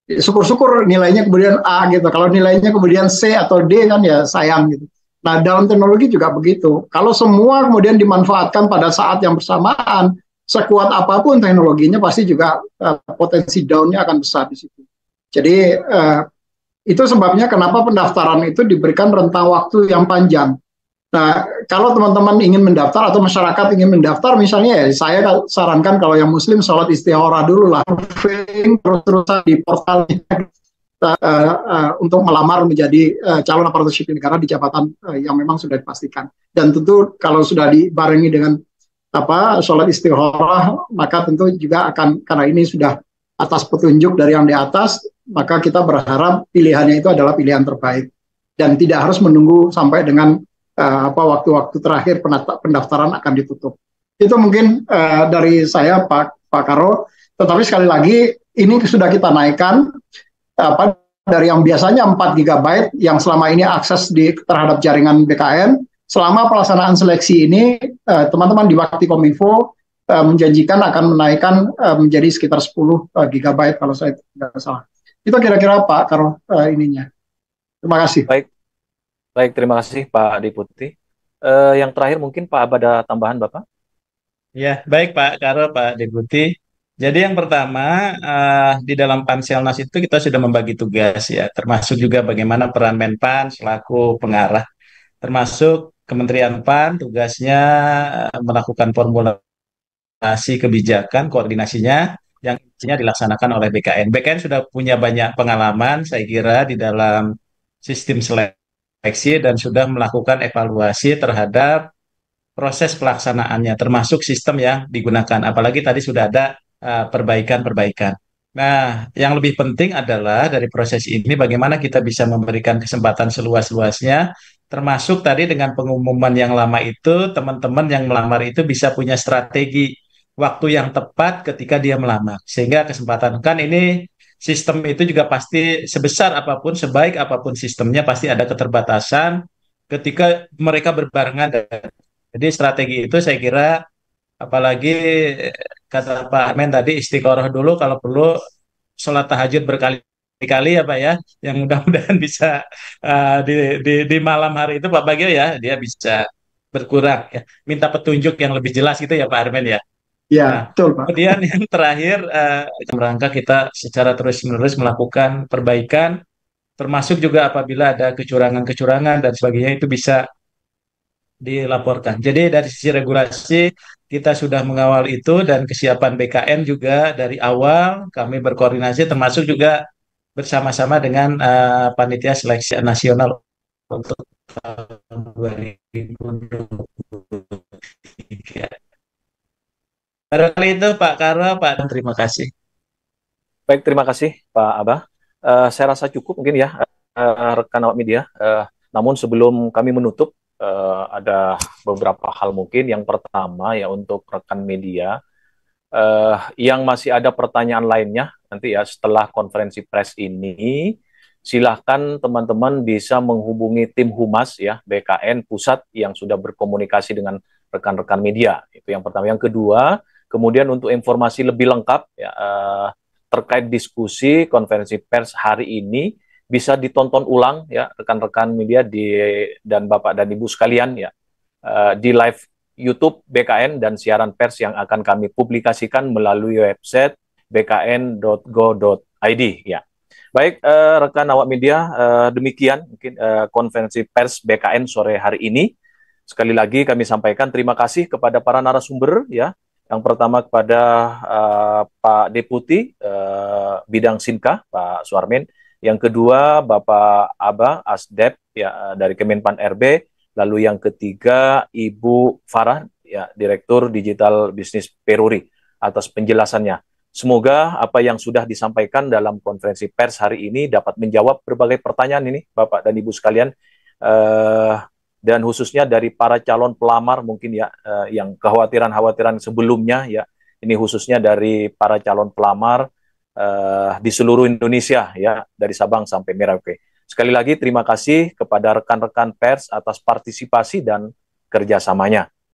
Syukur-syukur nilainya kemudian A gitu. Kalau nilainya kemudian C atau D kan ya sayang gitu. Nah, dalam teknologi juga begitu. Kalau semua kemudian dimanfaatkan pada saat yang bersamaan, sekuat apapun teknologinya pasti juga potensi down-nya akan besar di situ. Jadi itu sebabnya kenapa pendaftaran itu diberikan rentang waktu yang panjang. Nah, kalau teman-teman ingin mendaftar atau masyarakat ingin mendaftar, misalnya ya saya sarankan kalau yang Muslim sholat istikharah dulu lah, terus-terusan di portal untuk melamar menjadi calon aparatur sipil negara di jabatan yang memang sudah dipastikan. Dan tentu kalau sudah dibarengi dengan sholat istikharah, maka tentu juga akan, karena ini sudah atas petunjuk dari yang di atas, maka kita berharap pilihannya itu adalah pilihan terbaik dan tidak harus menunggu sampai dengan waktu-waktu terakhir pendaftaran akan ditutup. Itu mungkin dari saya Pak Karo. Tetapi sekali lagi ini sudah kita naikkan dari yang biasanya 4 GB yang selama ini akses terhadap jaringan BKN. Selama pelaksanaan seleksi ini teman-teman di Bakti Kominfo menjanjikan akan menaikkan menjadi sekitar 10 GB kalau saya tidak salah. Itu kira-kira Pak Karo ininya. Terima kasih. Baik, terima kasih Pak Deputi. Yang terakhir mungkin Pak Abah ada tambahan Bapak? Ya, baik Pak Karo, Pak Deputi. Jadi yang pertama, di dalam Panselnas itu kita sudah membagi tugas ya, termasuk juga bagaimana peran Menpan selaku pengarah. Termasuk Kementerian PAN tugasnya melakukan formulasi kebijakan, koordinasinya yang intinya dilaksanakan oleh BKN. BKN sudah punya banyak pengalaman, saya kira, di dalam sistem seleksi dan sudah melakukan evaluasi terhadap proses pelaksanaannya, termasuk sistem yang digunakan. Apalagi tadi sudah ada perbaikan-perbaikan. Nah, yang lebih penting adalah dari proses ini bagaimana kita bisa memberikan kesempatan seluas-luasnya, termasuk tadi dengan pengumuman yang lama itu, teman-teman yang melamar itu bisa punya strategi waktu yang tepat ketika dia melamar. Sehingga kesempatan, kan ini sistem itu juga pasti sebesar apapun, sebaik apapun sistemnya pasti ada keterbatasan ketika mereka berbarengan. Jadi strategi itu saya kira, apalagi kata Pak Armen tadi, istiqoroh dulu, kalau perlu sholat tahajud berkali-kali berkali-kali ya Pak ya, yang mudah-mudahan bisa di malam hari itu Pak Bagio ya, dia bisa berkurang ya, minta petunjuk yang lebih jelas gitu ya Pak Armen ya. Ya, Nah, betul Pak. kemudian yang terakhir, dalam rangka kita secara terus-menerus melakukan perbaikan, termasuk juga apabila ada kecurangan-kecurangan dan sebagainya itu bisa dilaporkan. Jadi dari sisi regulasi kita sudah mengawal itu dan kesiapan BKN juga dari awal kami berkoordinasi termasuk juga bersama-sama dengan panitia seleksi nasional untuk tahun 2023. Barangkali itu Pak Karo, Pak, dan terima kasih. Baik, terima kasih Pak Abah. Saya rasa cukup mungkin ya rekan awak media. Namun sebelum kami menutup, ada beberapa hal mungkin. Yang pertama ya untuk rekan media yang masih ada pertanyaan lainnya nanti ya setelah konferensi pers ini, silahkan teman-teman bisa menghubungi tim Humas ya BKN Pusat yang sudah berkomunikasi dengan rekan-rekan media. Itu yang pertama. Yang kedua, kemudian untuk informasi lebih lengkap ya terkait diskusi konferensi pers hari ini bisa ditonton ulang ya rekan-rekan media dan Bapak dan Ibu sekalian ya di live YouTube BKN dan siaran pers yang akan kami publikasikan melalui website bkn.go.id ya. Baik rekan awak media, demikian mungkin konferensi pers BKN sore hari ini. Sekali lagi kami sampaikan terima kasih kepada para narasumber ya. Yang pertama kepada Pak Deputi Bidang Sinka, Pak Suharmen. Yang kedua Bapak Aba Asdep ya dari Kemenpan RB. Lalu yang ketiga Ibu Farah ya Direktur Digital Bisnis Peruri atas penjelasannya. Semoga apa yang sudah disampaikan dalam konferensi pers hari ini dapat menjawab berbagai pertanyaan ini Bapak dan Ibu sekalian. Dan khususnya dari para calon pelamar mungkin ya yang kekhawatiran-khawatiran sebelumnya ya ini khususnya dari para calon pelamar di seluruh Indonesia ya dari Sabang sampai Merauke. Sekali lagi terima kasih kepada rekan-rekan pers atas partisipasi dan kerjasamanya.